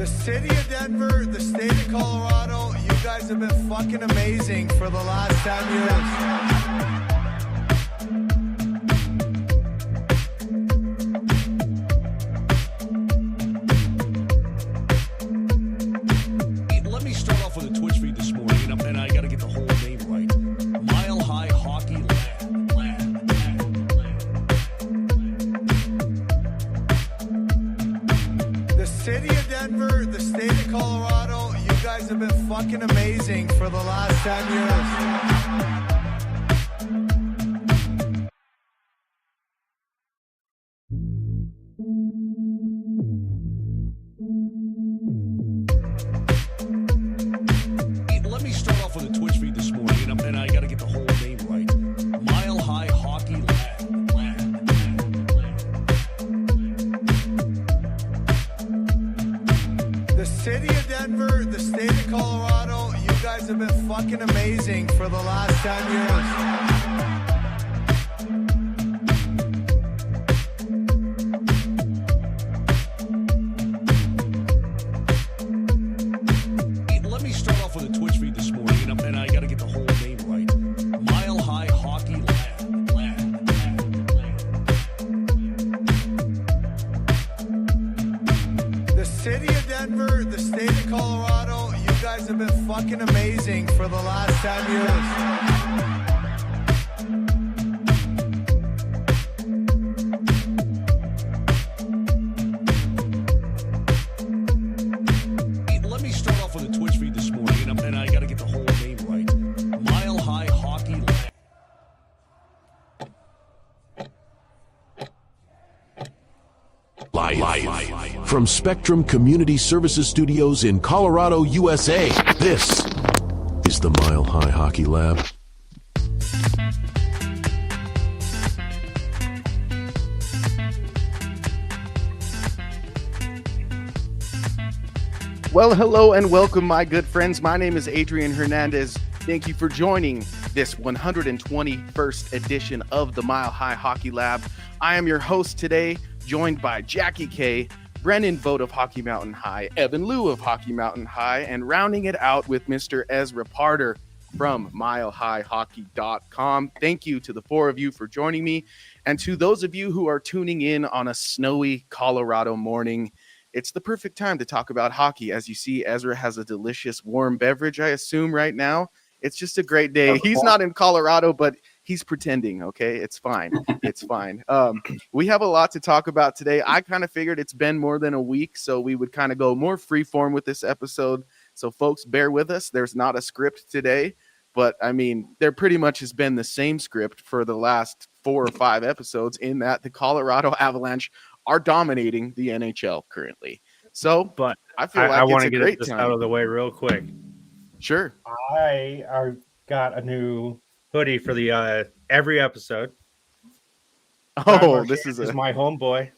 The city of Denver, the state of Colorado, you guys have been fucking amazing for the last 10 years. Let me start off with a Twitch feed this morning, and I got to get the whole name right. Mile High Hockey Lab. The city of Denver, the state of Colorado, you guys have been fucking amazing for the last 10 years. Let me start off with a Twitch feed this morning, and I got to get the whole name right. Mile High Hockey Lab. The city of Denver, the state of Colorado, you guys have been fucking amazing for the last 10 years. Let me start off with a Twitch feed this morning, and I got to get the whole name right. Mile High Hockey Lab. The city of Denver, the state of Colorado, you guys have been fucking amazing for the last 10 years. Let me start off with a Twitch feed this morning, and I got to get the whole name right. Mile High Hockey Lab. Live from Spectrum Community Services Studios in Colorado, USA. This is the Mile High Hockey Lab. Well, hello and welcome, my good friends. My name is Adrian Hernandez. Thank you for joining this 121st edition of the Mile High Hockey Lab. I am your host today, joined by Jackie K, Brennan Vogt of Hockey Mountain High, Evan Liu of Hockey Mountain High, and rounding it out with Mr. Ezra Parter from milehighhockey.com. Thank you to the four of you for joining me. And to those of you who are tuning in on a snowy Colorado morning, it's the perfect time to talk about hockey. As you see, Ezra has a delicious warm beverage, I assume, right now. It's just a great day. He's not in Colorado, but he's pretending, okay? It's fine. It's fine. We have a lot to talk about today. I kind of figured it's been more than a week, so we would kind of go more freeform with this episode. So, folks, bear with us. There's not a script today, but, I mean, there pretty much has been the same script for the last 4 or 5 episodes in that the Colorado Avalanche are dominating the NHL currently. So, But I feel like I want it's to a get great this time. out of the way real quick. Sure. I got a new hoodie for the every episode. Oh, this is my homeboy.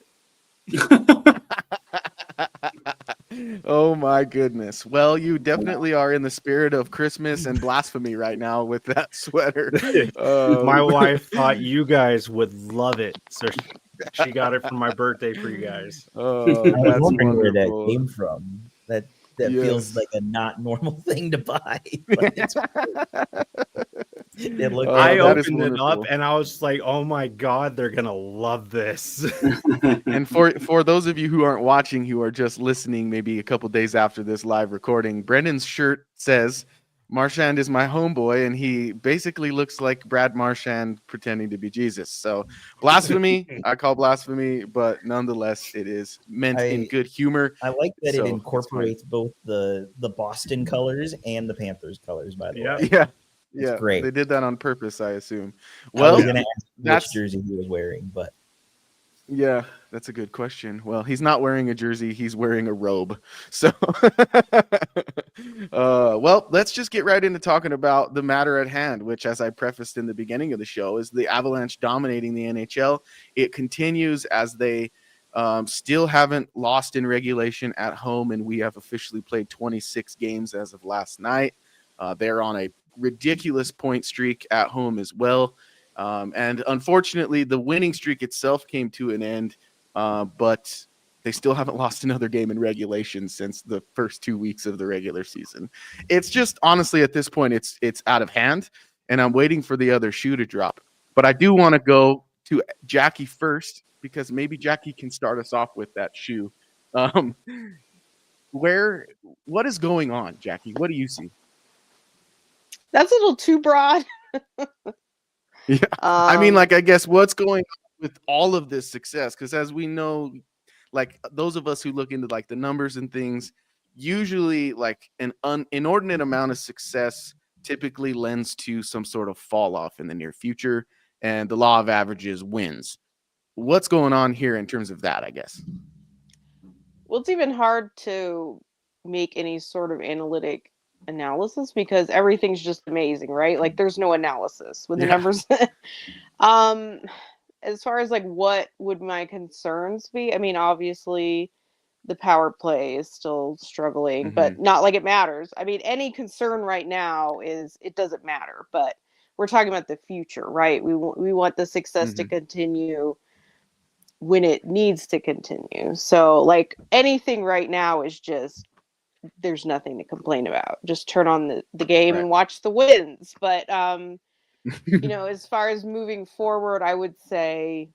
Oh my goodness. Well, you definitely are in the spirit of Christmas and blasphemy right now with that sweater. My wife thought you guys would love it, so she got it for my birthday for you guys. Oh, I was that's wondering where that wonderful. came from. That Yes. feels like a not normal thing to buy. But it's it looked I that is opened it up wonderful. and I was like, "Oh my god, they're gonna love this." And for those of you who aren't watching, who are just listening, maybe a couple days after this live recording, Brendan's shirt says, "Marchand is my homeboy," and he basically looks like Brad Marchand pretending to be Jesus. So blasphemy, I call blasphemy, but nonetheless, it is meant in good humor. I like that So, it it's incorporates both the Boston colors and the Panthers colors, by the Yeah. way. Yeah, yeah, great. They did that on purpose, I assume. I Well, was gonna ask that's- which jersey he was wearing, but yeah, that's a good question. Well, he's not wearing a jersey, he's wearing a robe. So, well, let's just get right into talking about the matter at hand, which, as I prefaced in the beginning of the show, is the Avalanche dominating the NHL. It continues as they still haven't lost in regulation at home, and we have officially played 26 games as of last night. They're on a ridiculous point streak at home as well. And unfortunately, the winning streak itself came to an end, but they still haven't lost another game in regulation since the first 2 weeks of the regular season. It's just honestly at this point, it's out of hand, and I'm waiting for the other shoe to drop. But I do want to go to Jackie first because maybe Jackie can start us off with that shoe. What is going on, Jackie? What do you see? That's a little too broad. Yeah, I mean, like, I guess what's going on with all of this success? Because as we know, like those of us who look into like the numbers and things, usually like an inordinate amount of success typically lends to some sort of fall off in the near future, and the law of averages wins. What's going on here in terms of that, I guess? Well, it's even hard to make any sort of analytic analysis because everything's just amazing, right? Like there's no analysis with the numbers. As far as like what would my concerns be? I mean, obviously the power play is still struggling, but not like it matters. I mean, any concern right now is it doesn't matter, but we're talking about the future, right? We want the success to continue when it needs to continue. So like anything right now is just, there's nothing to complain about. Just turn on the game and watch the wins. But, you know, as far as moving forward, I would say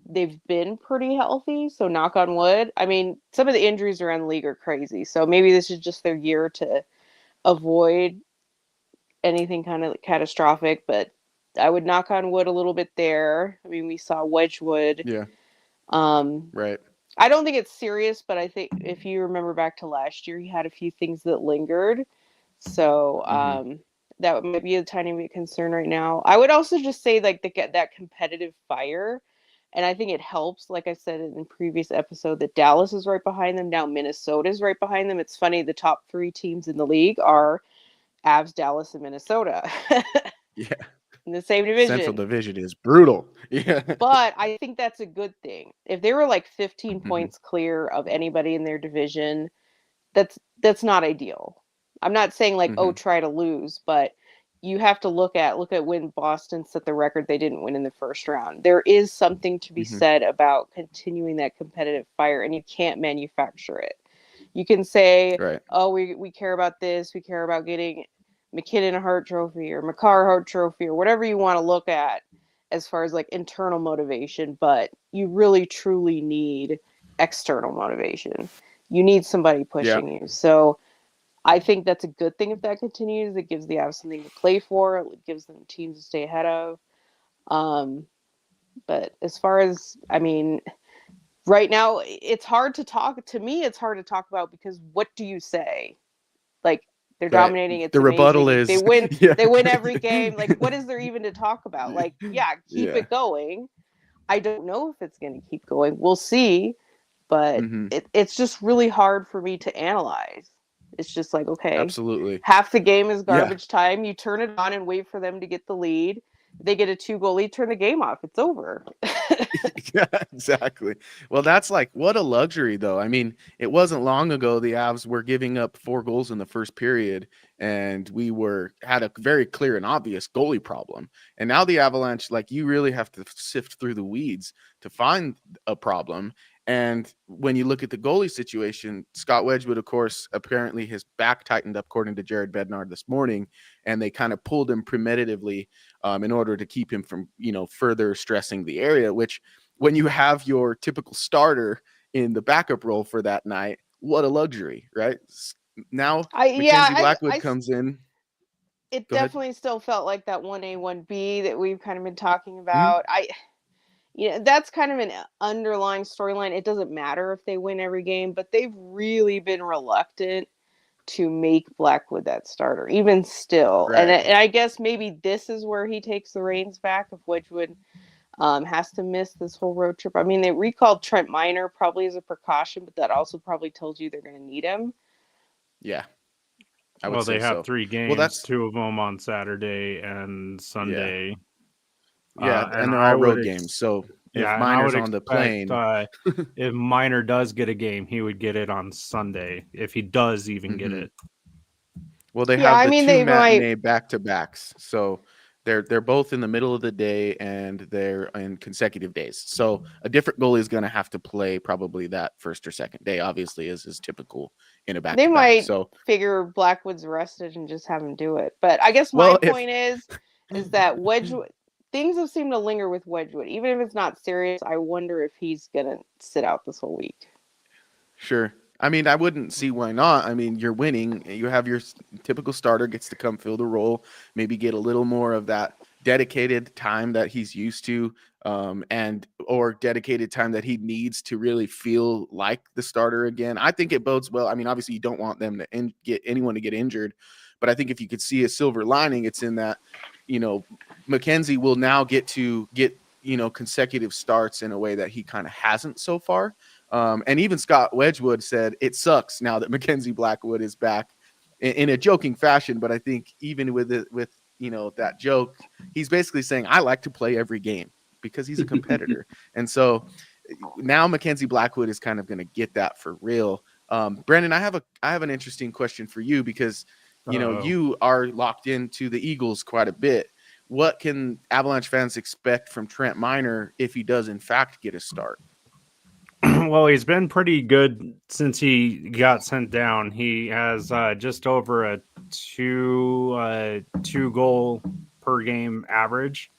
they've been pretty healthy. So knock on wood. I mean, some of the injuries around the league are crazy. So maybe this is just their year to avoid anything kind of catastrophic, but I would knock on wood a little bit there. I mean, we saw Wedgwood. Yeah. Right. I don't think it's serious, but I think if you remember back to last year, he had a few things that lingered. So that might be a tiny bit concern right now. I would also just say like that competitive fire. And I think it helps, like I said in the previous episode, that Dallas is right behind them. Now Minnesota is right behind them. It's funny, the top 3 teams in the league are Avs, Dallas, and Minnesota. Yeah. In the same division. Central Division is brutal. Yeah. But I think that's a good thing. If they were like 15 points clear of anybody in their division, that's not ideal. I'm not saying like, oh, try to lose, but you have to look at when Boston set the record they didn't win in the first round. There is something to be said about continuing that competitive fire, and you can't manufacture it. You can say, oh, we care about this, we care about getting McKinnon a Hart Trophy or Makar Hart Trophy or whatever you want to look at as far as like internal motivation, but you really truly need external motivation. You need somebody pushing you. So I think that's a good thing if that continues. It gives the Avs something to play for. It gives them teams to stay ahead of. But as far as, I mean, right now it's hard to talk. To me, it's hard to talk about because what do you say? Like, they're dominating. It's the amazing. Rebuttal is they win. They win every game. Like, what is there even to talk about? Like, keep it going. I don't know if it's going to keep going. We'll see. But it's just really hard for me to analyze. It's just like, okay, absolutely. Half the game is garbage time. You turn it on and wait for them to get the lead. They get a 2-goal lead, turn the game off. It's over. Yeah, exactly. Well, that's like, what a luxury, though. I mean, it wasn't long ago the Avs were giving up 4 goals in the first period, and we had a very clear and obvious goalie problem. And now the Avalanche, like, you really have to sift through the weeds to find a problem. And when you look at the goalie situation, Scott Wedgwood, of course, apparently his back tightened up, according to Jared Bednar this morning, and they kind of pulled him premeditatively in order to keep him from, further stressing the area, which when you have your typical starter in the backup role for that night, what a luxury, right? Now, Mackenzie Blackwood comes in. It definitely still felt like that 1A, 1B that we've kind of been talking about. That's kind of an underlying storyline. It doesn't matter if they win every game, but they've really been reluctant to make Blackwood that starter, even still. Right. And I guess maybe this is where he takes the reins back if Wedgwood has to miss this whole road trip. I mean, they recalled Trent Miner probably as a precaution, but that also probably tells you they're going to need him. Yeah. Well, they have 3 games. Well, that's 2 of them on Saturday and Sunday. Yeah. Yeah, and they're all road games. So if Miner's on the plane, if Miner does get a game, he would get it on Sunday if he does even get it. Well, they have the 2 matinee back-to-backs, so They're both in the middle of the day and they're in consecutive days. So a different goalie is going to have to play probably that first or second day, obviously, as is typical in a back. They might So figure Blackwood's rested and just have him do it. But I guess Well, my point is that Wedgwood things have seemed to linger with Wedgwood. Even if it's not serious, I wonder if he's gonna sit out this whole week. Sure. I mean, I wouldn't see why not. I mean, you're winning. You have your typical starter gets to come fill the role, maybe get a little more of that dedicated time that he's used to, and or dedicated time that he needs to really feel like the starter again. I think it bodes well. I mean, obviously, you don't want them to get anyone to get injured, but I think if you could see a silver lining, it's in that, McKenzie will now get consecutive starts in a way that he kind of hasn't so far. And even Scott Wedgwood said it sucks now that Mackenzie Blackwood is back in a joking fashion. But I think even with that joke, he's basically saying, I like to play every game because he's a competitor. And so now Mackenzie Blackwood is kind of going to get that for real. Brandon, I have an interesting question for you because, you are locked into the Eagles quite a bit. What can Avalanche fans expect from Trent Miner if he does in fact get a start? Well, he's been pretty good since he got sent down. He has just over a two goal per game average.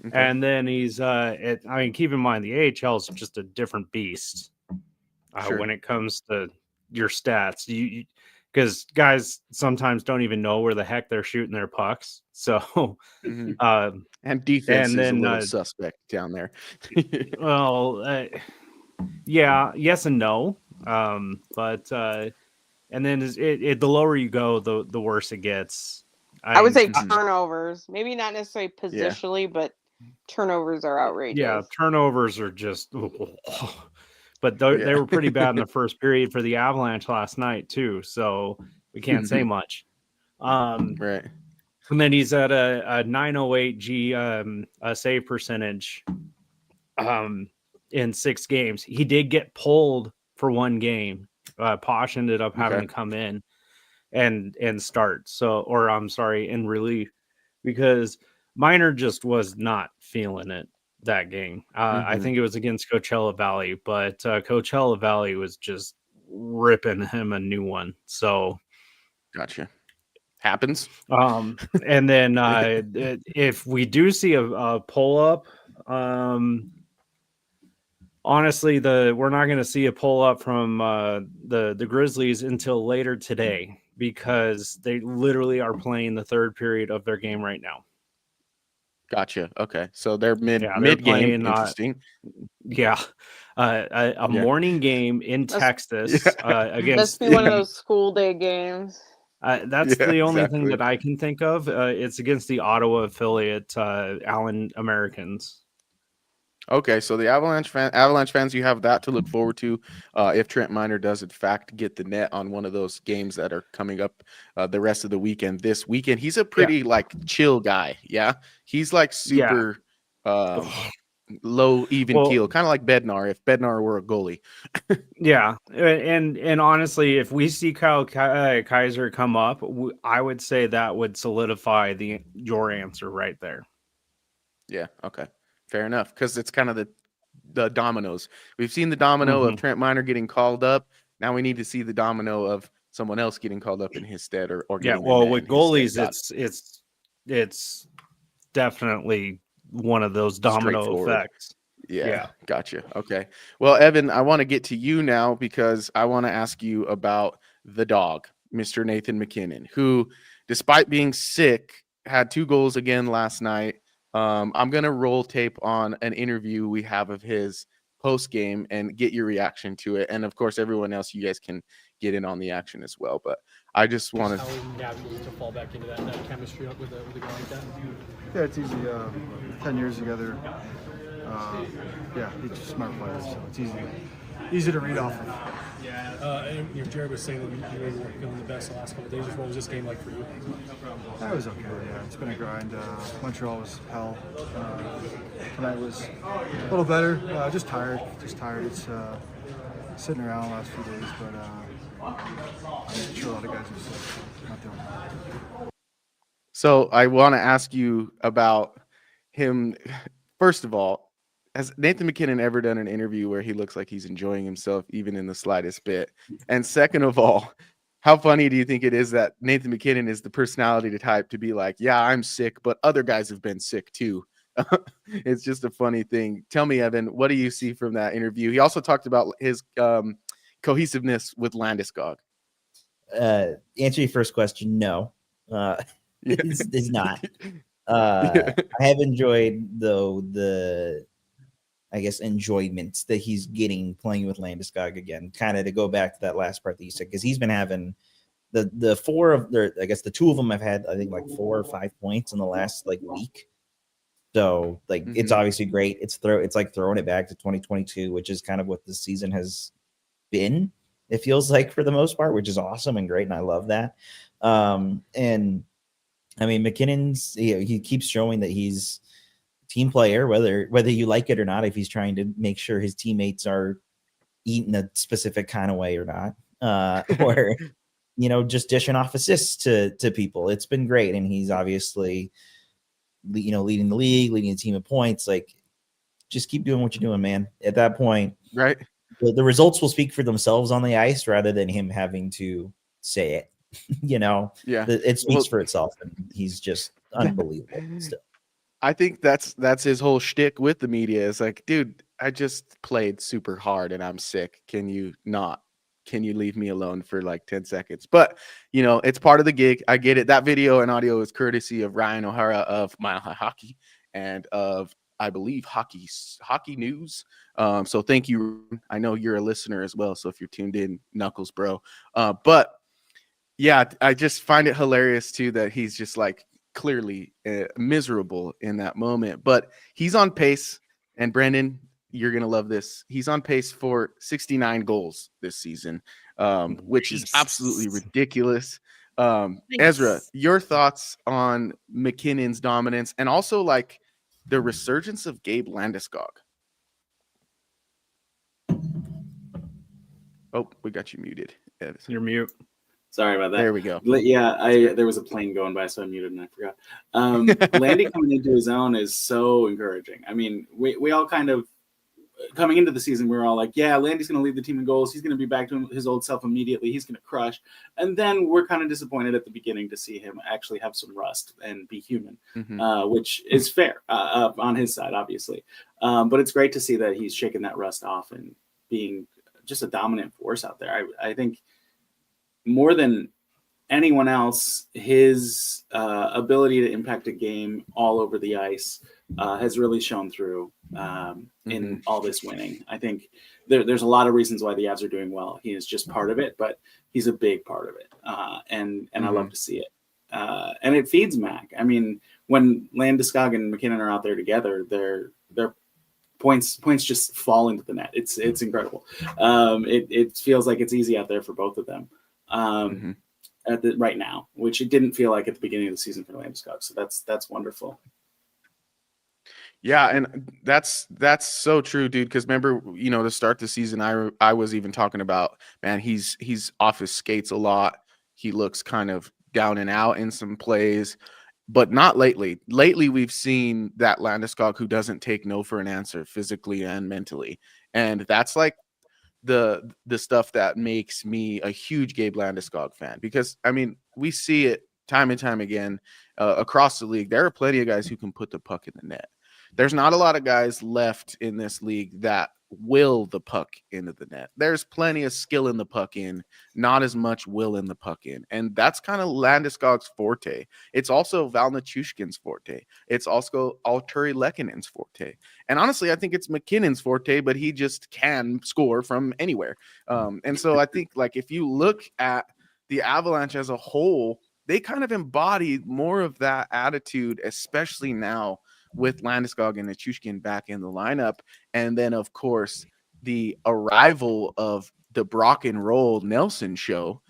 Okay. And then he's keep in mind the AHL is just a different beast when it comes to your stats. Because guys sometimes don't even know where the heck they're shooting their pucks. So and defense is a little suspect down there. Yeah, yes and no. But and then the lower you go, the worse it gets. I would say turnovers, maybe not necessarily positionally, but turnovers are outrageous. Yeah, turnovers are just. But they were pretty bad in the first period for the Avalanche last night too, so we can't say much. Right. And then he's at a 908 G save percentage. In 6 games, he did get pulled for one game. Posh ended up having to come in and start. In relief, because Miner just was not feeling it that game. I think it was against Coachella Valley, but Coachella Valley was just ripping him a new one. So, gotcha. Happens. And then if we do see a pull up, honestly, we're not going to see a pull up from the Grizzlies until later today because they literally are playing the third period of their game right now. Gotcha. Okay, so they're mid game. Interesting. A morning game in Texas against. Must be one of those school day games. That's the only thing that I can think of. It's against the Ottawa affiliate, Allen Americans. Okay, so the Avalanche fans, you have that to look forward to if Trent Miner does in fact get the net on one of those games that are coming up the rest of the weekend. This weekend, he's a pretty chill guy. Yeah, he's like super low even keel, kind of like Bednar if Bednar were a goalie. Yeah, and honestly, if we see Kyle Kaiser come up, I would say that would solidify your answer right there. Yeah. Okay. Fair enough, because it's kind of the dominoes. We've seen the domino of Trent Miner getting called up. Now we need to see the domino of someone else getting called up in his stead, or getting with goalies, it's definitely one of those domino effects. Yeah, gotcha. Okay. Well, Evan, I want to get to you now because I want to ask you about the dog, Mr. Nathan MacKinnon, who, despite being sick, had 2 goals again last night. I'm going to roll tape on an interview we have of his post game and get your reaction to it. And of course, everyone else, you guys can get in on the action as well. But I just wanted to navigate to fall back into that chemistry up with a guy like that. Yeah, it's easy. 10 years together. He's a smart player, so it's easy to read off of. And Jared was saying that you were feeling the best the last couple of days. What was this game like for you? That was okay. Yeah, it's been a grind. Montreal was hell. Tonight was a little better. Just tired. It's sitting around the last few days, but I'm sure a lot of guys are sick. Not the only one. So I want to ask you about him. First of all, has Nathan McKinnon ever done an interview where he looks like he's enjoying himself, even in the slightest bit? And second of all, how funny do you think it is that Nathan McKinnon is the personality type to be like, yeah, I'm sick, but other guys have been sick too? It's just a funny thing. Tell me, Evan, what do you see from that interview? He also talked about his cohesiveness with Landeskog. Answer your first question, no. It's not. I have enjoyed, though, the enjoyment that he's getting playing with Landeskog again. Kind of to go back to that last part that you said, because he's been having the four of their, I guess the two of them have had, I think, like 4 or 5 points in the last like week. So like it's obviously great. It's like throwing it back to 2022, which is kind of what this season has been. It feels like for the most part, which is awesome and great, and I love that. And I mean, McKinnon's he keeps showing that he's a team player, whether you like it or not. If he's trying to make sure his teammates are eating a specific kind of way or not, or just dishing off assists to people. It's been great, and he's obviously leading the league, leading the team in points. Like, just keep doing what you're doing, man. At that point, right? The results will speak for themselves on the ice rather than him having to say it. It speaks for itself, and he's just unbelievable still. I think that's his whole shtick with the media. Is like, dude, I just played super hard and I'm sick. Can you leave me alone for like 10 seconds? But it's part of the gig. I get it. That video and audio is courtesy of Ryan O'Hara of Mile High Hockey and of, I believe, Hockey News. So thank you. I know you're a listener as well. So if you're tuned in, knuckles, bro. But yeah, I just find it hilarious too that he's just like clearly miserable in that moment. But he's on pace. And Brendan, you're going to love this. He's on pace for 69 goals this season, which is absolutely ridiculous. Ezra, your thoughts on McKinnon's dominance and also like the resurgence of Gabe Landeskog? Oh, we got you muted. You're mute. Sorry about that. There we go. Yeah, there was a plane going by, so I muted and I forgot. Landy coming into his own is so encouraging. I mean, we all kind of, coming into the season, we were all like, yeah, Landy's going to lead the team in goals. He's going to be back to his old self immediately. He's going to crush. And then we're kind of disappointed at the beginning to see him actually have some rust and be human, which is fair on his side, obviously. But it's great to see that he's shaking that rust off and being just a dominant force out there. I think more than anyone else, his ability to impact a game all over the ice has really shown through in all this winning. I think there's a lot of reasons why the Avs are doing well. He is just part of it, but he's a big part of it. And I love to see it. And it feeds Mac. I mean, when Landeskog and McKinnon are out there together, their points just fall into the net. It's incredible. It feels like it's easy out there for both of them. Right now, which it didn't feel like at the beginning of the season for Landeskog. So that's wonderful. Yeah, and that's so true, dude. Because remember, to start the season, I was even talking about, man, he's off his skates a lot. He looks kind of down and out in some plays, but not lately. Lately, we've seen that Landeskog who doesn't take no for an answer physically and mentally, and that's like the stuff that makes me a huge Gabe Landeskog fan. Because I mean, we see it time and time again across the league. There are plenty of guys who can put the puck in the net. There's not a lot of guys left in this league that will the puck into the net. There's plenty of skill in the puck in, not as much will in the puck in. And that's kind of Landeskog's forte. It's also Val Nichushkin's forte. It's also Artturi Lehkonen's forte. And honestly, I think it's McKinnon's forte, but he just can score from anywhere. And so I think, like, if you look at the Avalanche as a whole, they kind of embody more of that attitude, especially now with Landeskog and Nichushkin back in the lineup. And then, of course, the arrival of the Brock and Roll Nelson show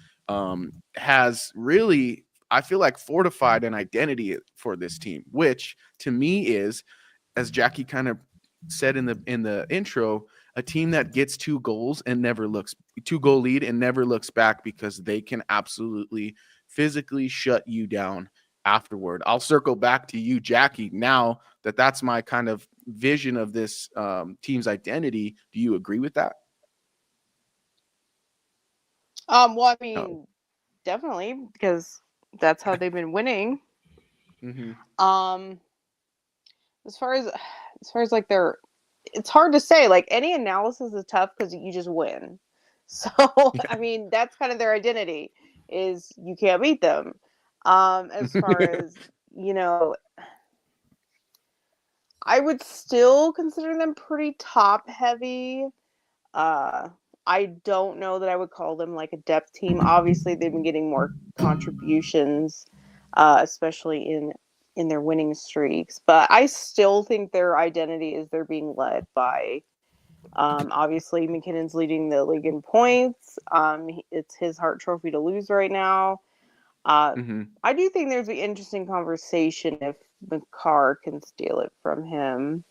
has really, I feel like, fortified an identity for this team, which to me is, as Jackie kind of said in the intro, a team that gets 2 goals and never looks 2-goal lead and never looks back, because they can absolutely physically shut you down afterward. I'll circle back to you, Jackie. Now that that's my kind of vision of this team's identity, do you agree with that? Well, I mean, definitely, because that's how they've been winning. Mm-hmm. As far as like it's hard to say. Like, any analysis is tough because you just win. So I mean, that's kind of their identity, is you can't beat them. As far as, you know, I would still consider them pretty top heavy. I don't know that I would call them like a depth team. Obviously, they've been getting more contributions, especially in their winning streaks. But I still think their identity is they're being led by, obviously, McKinnon's leading the league in points. It's his Hart Trophy to lose right now. I do think there's an interesting conversation if McCarr can steal it from him.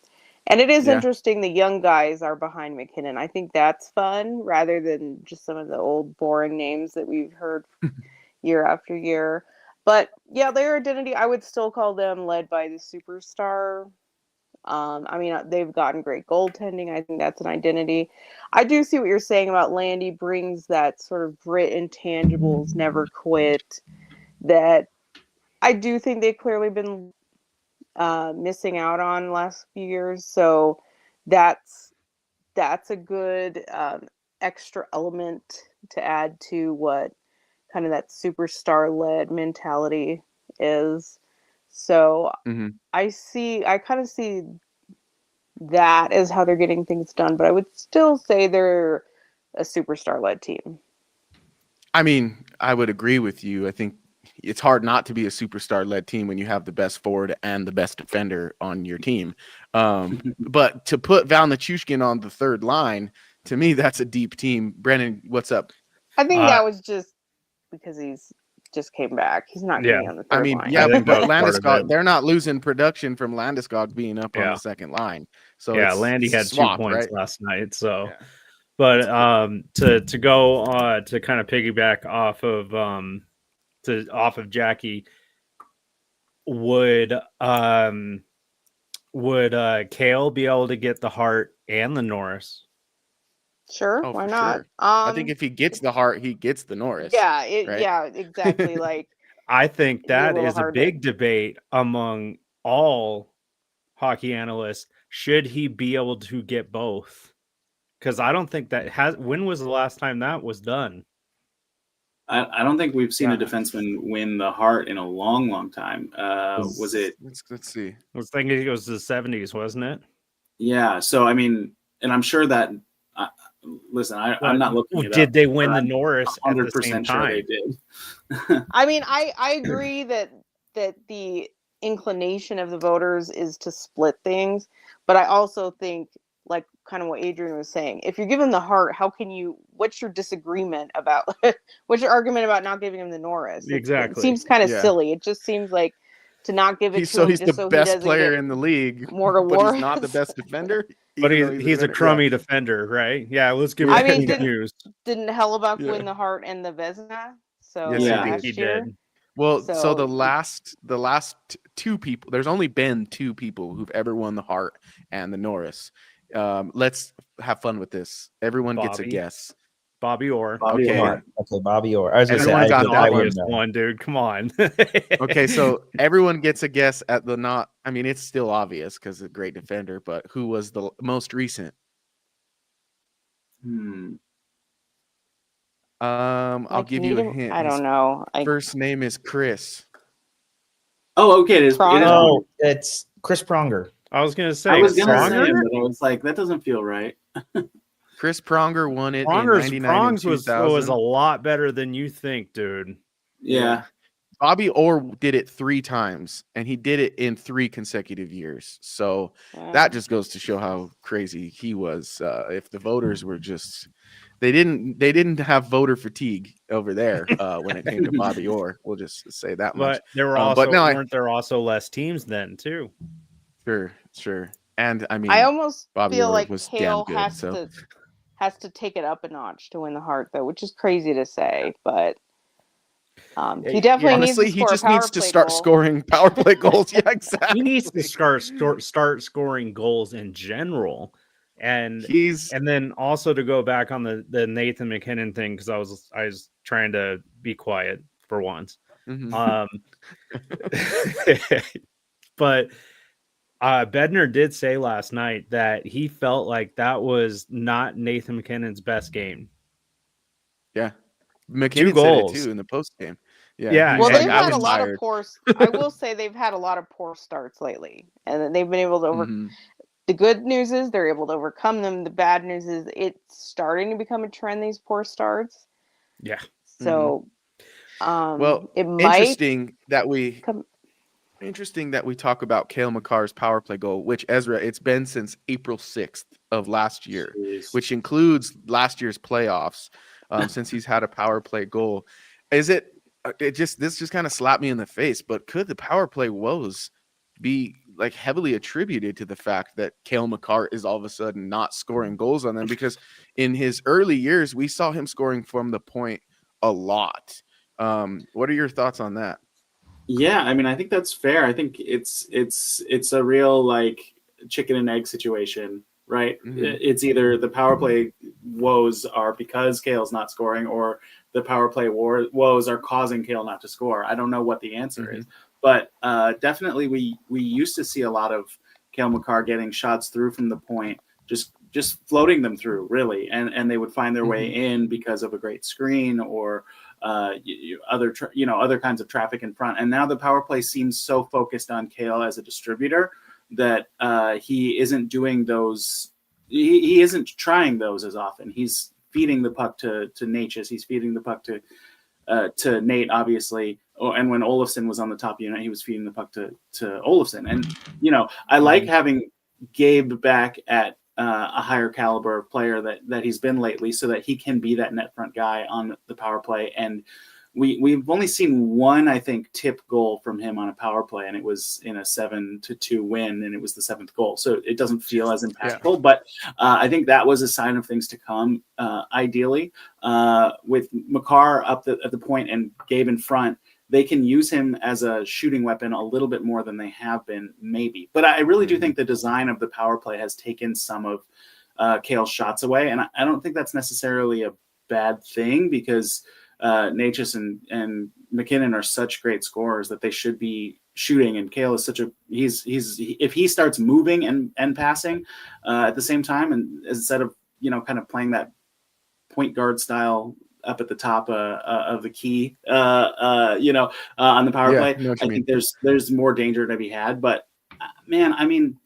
And it is interesting the young guys are behind McKinnon. I think that's fun, rather than just some of the old boring names that we've heard year after year. But yeah, their identity, I would still call them led by the superstar. I mean, they've gotten great goaltending. I think that's an identity. I do see what you're saying about Landy brings that sort of grit, intangibles, never quit, that I do think they've clearly been missing out on the last few years. So that's a good extra element to add to what kind of that superstar-led mentality is. So I kind of see that as how they're getting things done, but I would still say they're a superstar-led team. I mean, I would agree with you. I think it's hard not to be a superstar-led team when you have the best forward and the best defender on your team. But to put Val Nichushkin on the third line, to me, that's a deep team. Brennan, what's up? I think that was just because he's just came back. He's not going to be on the third line. Yeah, but Landeskog, they're not losing production from Landeskog being up on the second line. So yeah, Landy had swap, 2 points right? last night. So, but to go to kind of piggyback off of Jackie, would Kale be able to get the Hart and the Norris? Sure, why not? Sure. I think if he gets the Hart, he gets the Norris. Yeah, right? yeah, exactly. Like, I think that is a harder. big debate among all hockey analysts. Should he be able to get both? Because I don't think that has. When was the last time that was done? I don't think we've seen a defenseman win the Hart in a long, long time. Was it? Let's see. I was thinking it was the 70s, wasn't it? Yeah. So I mean, and I'm sure that. Listen, I'm not looking at. Did they win the Norris at the 100% same sure time? they did. I mean, I agree that the inclination of the voters is to split things, but I also think, like kind of what Adrian was saying, if you're given the Hart, how can you? What's your disagreement about? What's your argument about not giving him the Norris? Exactly. It seems kind of silly. It just seems like to not give it to him. He's just the so best he doesn't player get in the league, more but awards. he's not the best defender. But he's a crummy defender, right? Yeah, let's give him news. Didn't Hellebuck win the Hart and the Vezina? So yes, I think he did. Well, so the last two people, there's only been 2 people who've ever won the Hart and the Norris. Let's have fun with this. Everyone gets a guess. Bobby Orr. Okay, Bobby Orr. I was going to say, Everyone got an obvious one, dude. Come on. Okay, so everyone gets a guess at the not. I mean, it's still obvious because a great defender, but who was the most recent? I'll give you a hint. I don't know. First name is Chris. Oh, okay. It's Chris Pronger. I was gonna say. I was gonna say him, but I was like, that doesn't feel right. Chris Pronger won it Pronger's in 99 and 2000. was a lot better than you think, dude. Yeah. Bobby Orr did it 3 times, and he did it in 3 consecutive years. So that just goes to show how crazy he was. If the voters were just, they didn't have voter fatigue over there when it came to Bobby Orr. We'll just say that much. But there were weren't there also less teams then too? Sure. And I mean, I almost Bobby feel Orr like was Hale damn good. has to take it up a notch to win the Hart, though, which is crazy to say, but He definitely honestly, needs to he score just a power needs to play start goal. scoring power play goals. Yeah, exactly. He needs to start scoring goals in general, and then also to go back on the Nathan McKinnon thing, because I was trying to be quiet for once. Mhm. But Bednar did say last night that he felt like that was not Nathan McKinnon's best game. Yeah, 2 McKinnon said it goals. too in the post game. Yeah, Yeah, he was Well, like, they've I had was a lot of tired. poor. I will say they've had a lot of poor starts lately, and then they've been able to Mhm. The good news is they're able to overcome them. The bad news is it's starting to become a trend. These poor starts. Yeah. So, Well, it might interesting that we come. talk about Cale Makar's power play goal, which Ezra, it's been since April 6th of last year, Jeez. which includes last year's playoffs. Since he's had a power play goal, this just kind of slapped me in the face. But could the power play woes be like heavily attributed to the fact that Cale Makar is all of a sudden not scoring goals on them? Because in his early years, we saw him scoring from the point a lot. What are your thoughts on that? Yeah, I mean, I think that's fair. I think it's a real like chicken and egg situation, right? Mhm. It's either the power play woes are because Kale's not scoring, or the power play woes are causing Kale not to score. I don't know what the answer is, but definitely we used to see a lot of Cale Makar getting shots through from the point, just floating them through, really, and they would find their way in because of a great screen or other kinds of traffic in front. And now the power play seems so focused on Cale as a distributor that he isn't doing those. He isn't trying those as often. He's feeding the puck to Natchez. He's feeding the puck to Nate, obviously. And when Olofsson was on the top unit, he was feeding the puck to Olofsson. And I like having Gabe back at a higher caliber of player that he's been lately, so that he can be that net front guy on the power play. And we've only seen one, I think, tip goal from him on a power play, and it was in a 7-2 win, and it was the 7th goal. So it doesn't feel as impactful, but I think that was a sign of things to come. Ideally, with Makar up at the point and Gabe in front, they can use him as a shooting weapon a little bit more than they have been, maybe. But I really do think the design of the power play has taken some of Cale's shots away, and I don't think that's necessarily a bad thing, because Natchez and McKinnon are such great scorers that they should be shooting, and Cale is he's if he starts moving and passing at the same time, and instead of kind of playing that point guard style up at the top of the key, on the power play, I think there's more danger to be had. But man, I mean,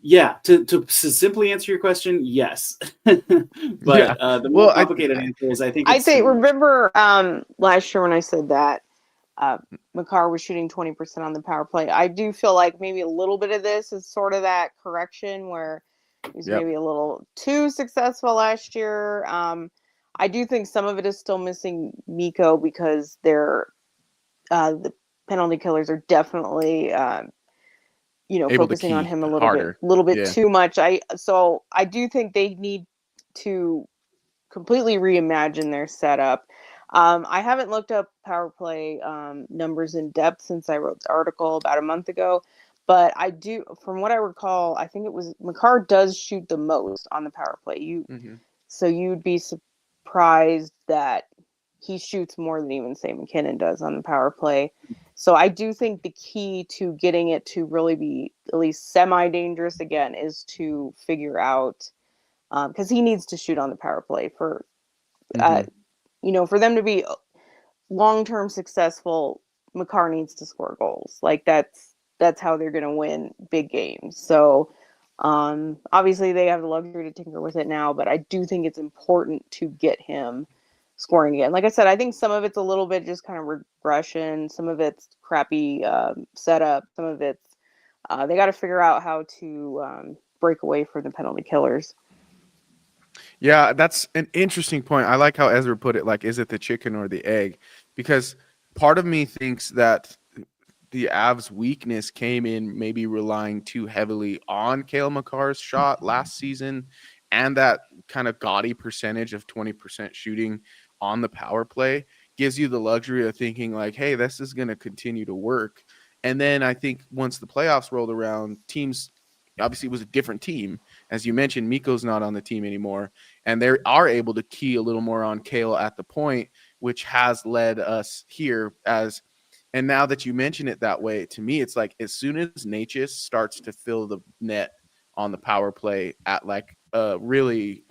yeah, to simply answer your question, yes. But the more complicated answer is, I think I'd say, remember last year when I said that Makar was shooting 20% on the power play. I do feel like maybe a little bit of this is sort of that correction where he was maybe a little too successful last year. I do think some of it is still missing Mikko, because they're the penalty killers are definitely focusing on him a little bit too much. I do think they need to completely reimagine their setup. I haven't looked up power play numbers in depth since I wrote the article about a month ago, but I do, from what I recall, I think it was Makar does shoot the most on the power play. So you'd be surprised that he shoots more than even, say, McKinnon does on the power play. So I do think the key to getting it to really be at least semi-dangerous again is to figure out, because he needs to shoot on the power play for them to be long-term successful. Makar needs to score goals. Like that's how they're going to win big games. So obviously they have the luxury to tinker with it now, but I do think it's important to get him scoring again. Like I said, I think some of it's a little bit just kind of regression. Some of it's crappy setup. Some of it's they got to figure out how to break away from the penalty killers. Yeah, that's an interesting point. I like how Ezra put it, like, is it the chicken or the egg? Because part of me thinks that the Avs' weakness came in maybe relying too heavily on Cale Makar's shot last season, and that kind of gaudy percentage of 20% shooting on the power play gives you the luxury of thinking like, hey, this is going to continue to work. And then I think once the playoffs rolled around, teams obviously it was a different team. As you mentioned, Miko's not on the team anymore, and they are able to key a little more on Kale at the point, which has led us here as. And now that you mention it that way, to me, it's like as soon as Natchez starts to fill the net on the power play at like a really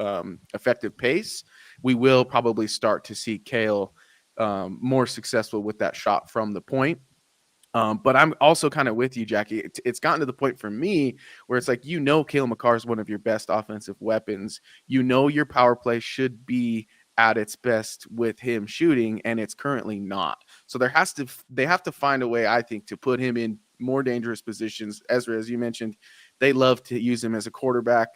effective pace, we will probably start to see Kale more successful with that shot from the point. But I'm also kind of with you, Jackie. It's gotten to the point for me where it's like, Cale Makar is one of your best offensive weapons. Your power play should be at its best with him shooting, and it's currently not. So they have to find a way, I think, to put him in more dangerous positions. Ezra, as you mentioned, they love to use him as a quarterback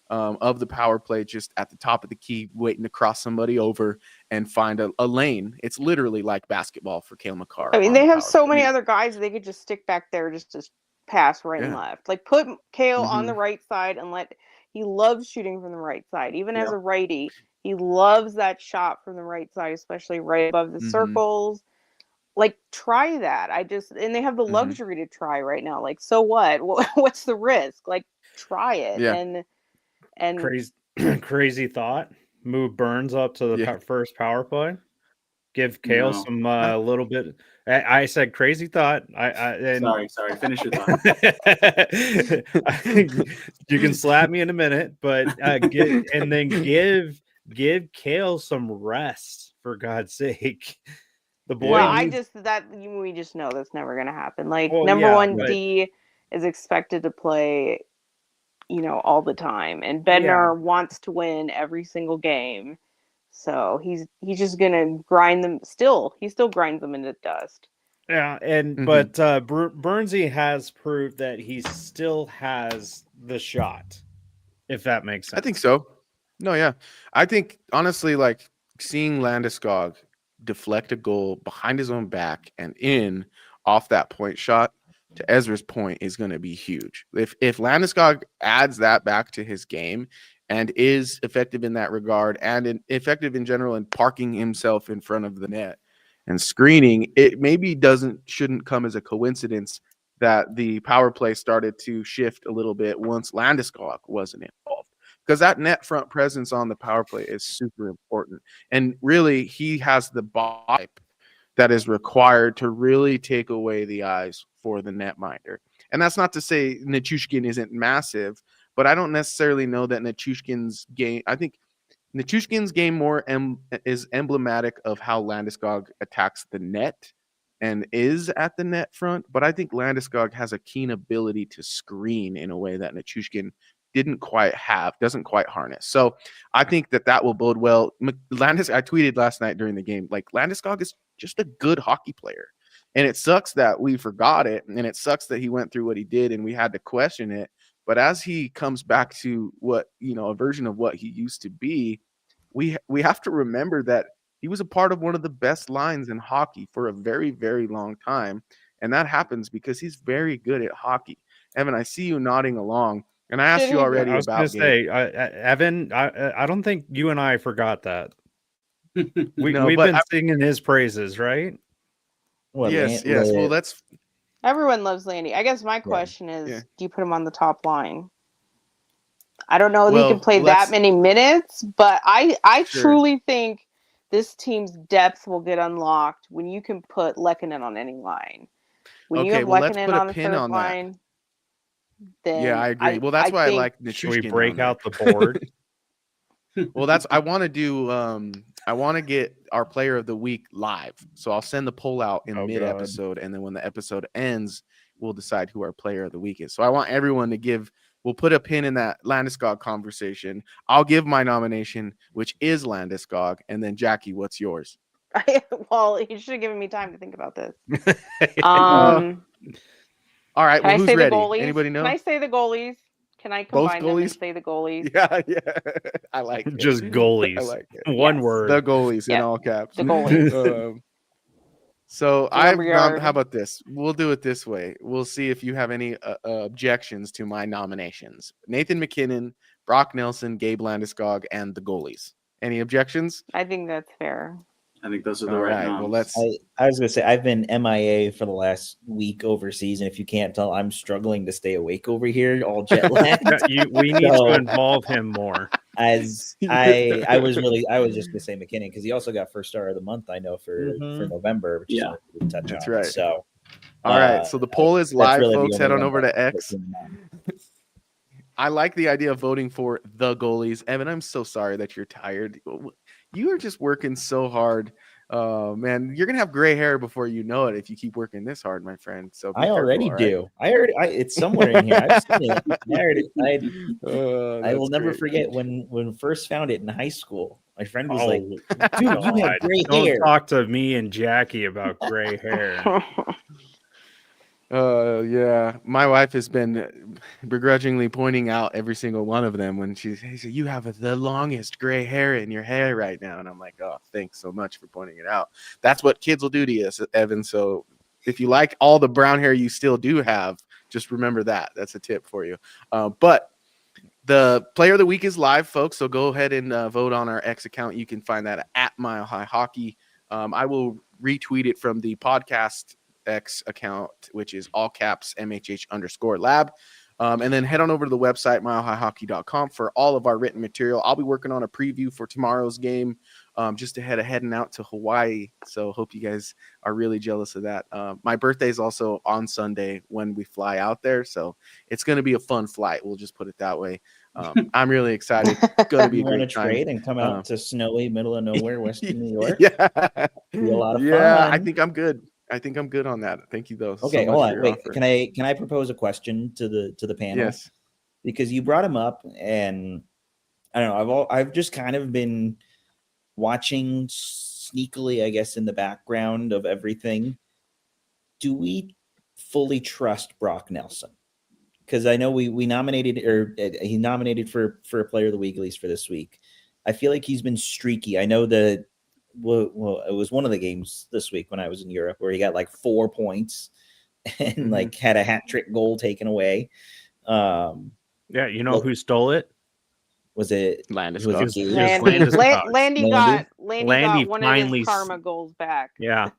of the power play, just at the top of the key, waiting to cross somebody over and find a lane. It's literally like basketball for Cale Makar. I mean, they have so many other guys they could just stick back there just to pass right and left. Like put Kale on the right side and he loves shooting from the right side. Even as a righty, he loves that shot from the right side, especially right above the circles. Like try that. And they have the luxury to try right now. Like, so what? What's the risk? Like try it. Yeah. And crazy thought. Move Burns up to the first power play. Give Kale some little bit. I said crazy thought. Sorry. Finish your thought. You can slap me in a minute, but give Kale some rest, for God's sake. The boy. Well, we just know that's never going to happen. Like number one, D is expected to play, all the time, and Bednar wants to win every single game. So he's just gonna grind them. He still grinds them into dust. Yeah, but Burnsy has proved that he still has the shot. If that makes sense, I think so. No, yeah, I think honestly, like seeing Landeskog deflect a goal behind his own back and in off that point shot, to Ezra's point, is going to be huge. If Landeskog adds that back to his game and is effective in that regard and effective in general in parking himself in front of the net and screening, it maybe shouldn't come as a coincidence that the power play started to shift a little bit once Landeskog wasn't involved, because that net front presence on the power play is super important. And really, he has the body that is required to really take away the eyes for the netminder. And that's not to say Nichushkin isn't massive, but I don't necessarily know that Nichushkin's game. I think Nichushkin's game more is emblematic of how Landeskog attacks the net and is at the net front. But I think Landeskog has a keen ability to screen in a way that Nichushkin doesn't quite harness. So I think that will bode well. I tweeted last night during the game, like Landeskog is just a good hockey player. And it sucks that we forgot it. And it sucks that he went through what he did and we had to question it. But as he comes back to a version of what he used to be, we have to remember that he was a part of one of the best lines in hockey for a very, very long time. And that happens because he's very good at hockey. Evan, I see you nodding along. And I asked you already about. I was going to say, Evan, I don't think you and I forgot that. We've been singing his praises, right? Well, yes. Well, everyone loves Landy. I guess my question is, do you put him on the top line? I don't know if he can play that many minutes, but I truly think this team's depth will get unlocked when you can put Lehkonen on any line. When you have Lehkonen on the third line. Then I agree. Well, that's why I like Nichushkin. Should we break out the board? Well, I want to get our player of the week live. So I'll send the poll out in mid-episode, and then when the episode ends, we'll decide who our player of the week is. So I want everyone to we'll put a pin in that Landeskog conversation. I'll give my nomination, which is Landeskog, and then Jackie, what's yours? Well, you should have given me time to think about this. All right, well, who's ready? Anybody know? Can I say the goalies? Can I combine them and say the goalies? Yeah. I like it. Just goalies. I like it. One word. The goalies in all caps. The goalies. So how about this? We'll do it this way. We'll see if you have any objections to my nominations. Nathan MacKinnon, Brock Nelson, Gabe Landeskog, and the goalies. Any objections? I think that's fair. I think those are the All right right. noms. Well, let's. I was gonna say I've been MIA for the last week overseas, and if you can't tell, I'm struggling to stay awake over here, all jet lagged. We need So- to involve him more. As I was just gonna say McKinnon because he also got first star of the month. I know for November, which Yeah. is something to touch That's on. right. So, All right. So the poll is that's live, really the folks. only Head on one over that- to X. that's I like the idea of voting for the goalies. Evan, I'm so sorry that you're tired. You are just working so hard. Man, you're gonna have gray hair before you know it if you keep working this hard, my friend. So be I careful, already all right? do. it's somewhere in here. I've seen it. I That's will never great. forget when first found it in high school. My friend was Oh, like, "Dude, you have God. gray Don't hair." talk to me and Jackie about gray hair. Yeah. My wife has been begrudgingly pointing out every single one of them when she says, "You have the longest gray hair in your hair right now," and I'm like, "Oh, thanks so much for pointing it out." That's what kids will do to you, Evan. So if you like all the brown hair you still do have, just remember that. That's a tip for you. But the player of the week is live, folks. So go ahead and vote on our X account. You can find that at Mile High Hockey. I will retweet it from the podcast X account, which is all caps MHH_lab. And then head on over to the website, milehighhockey.com, for all of our written material. I'll be working on a preview for tomorrow's game, just ahead of heading out to Hawaii. So hope you guys are really jealous of that. My birthday is also on Sunday when we fly out there. So it's going to be a fun flight. We'll just put it that way. I'm really excited. It's going to be You a want to great time. trade and come out to snowy middle of nowhere, Western New York? Yeah. Be a lot of Yeah, fun. I think I'm good. on that. Thank you, though. Okay, so hold much on. for your Wait, offer. can I propose a question to the panel? Yes. Because you brought him up, and I don't know. I've just kind of been watching sneakily, I guess, in the background of everything. Do we fully trust Brock Nelson? Because I know we nominated, or he nominated for a player of the week, at least for this week. I feel like he's been streaky. I know that. Well, it was one of the games this week when I was in Europe where he got like 4 points and like had a hat trick goal taken away. Yeah, you know who stole it? Was it Landeskog? Landy got one of finally his karma goals back. Yeah.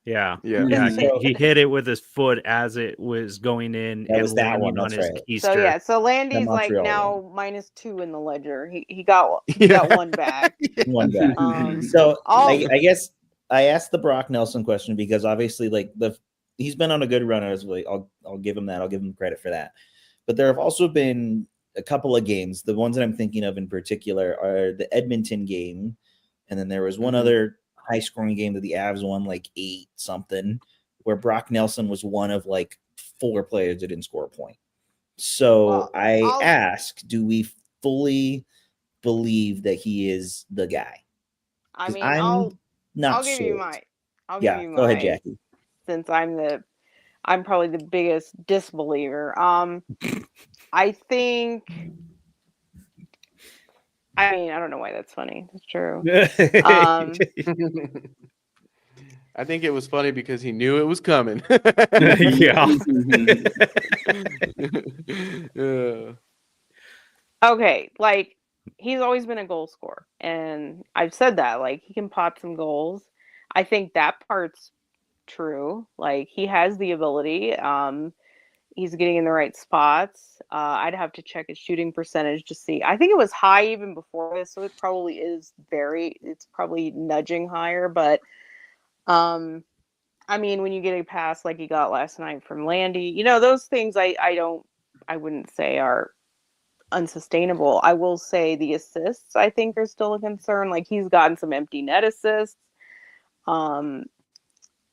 So- He hit it with his foot as it was going in. That was that landing one, on that's his right. keister. So Landy's like Montreal now -2 in the ledger. He got one back. one back. So I guess I asked the Brock Nelson question because obviously, like he's been on a good run as well. I'll give him that. I'll give him credit for that. But there have also been a couple of games. The ones that I'm thinking of in particular are the Edmonton game, and then there was one other high scoring game that the Avs won like 8-something, where Brock Nelson was one of like 4 players that didn't score a point. So I ask, do we fully believe that he is the guy? I mean, I'll give you my. Go ahead, Jackie. Since I'm probably the biggest disbeliever. I think. I mean, I don't know why that's funny. It's true. I think it was funny because he knew it was coming. Yeah. Okay, like he's always been a goal scorer, and I've said that. Like he can pop some goals. I think that part's true. Like he has the ability. He's getting in the right spots. I'd have to check his shooting percentage to see. I think it was high even before this, so it probably is it's probably nudging higher. But I mean, when you get a pass like he got last night from Landy, those things I wouldn't say are unsustainable. I will say the assists I think are still a concern. Like he's gotten some empty net assists.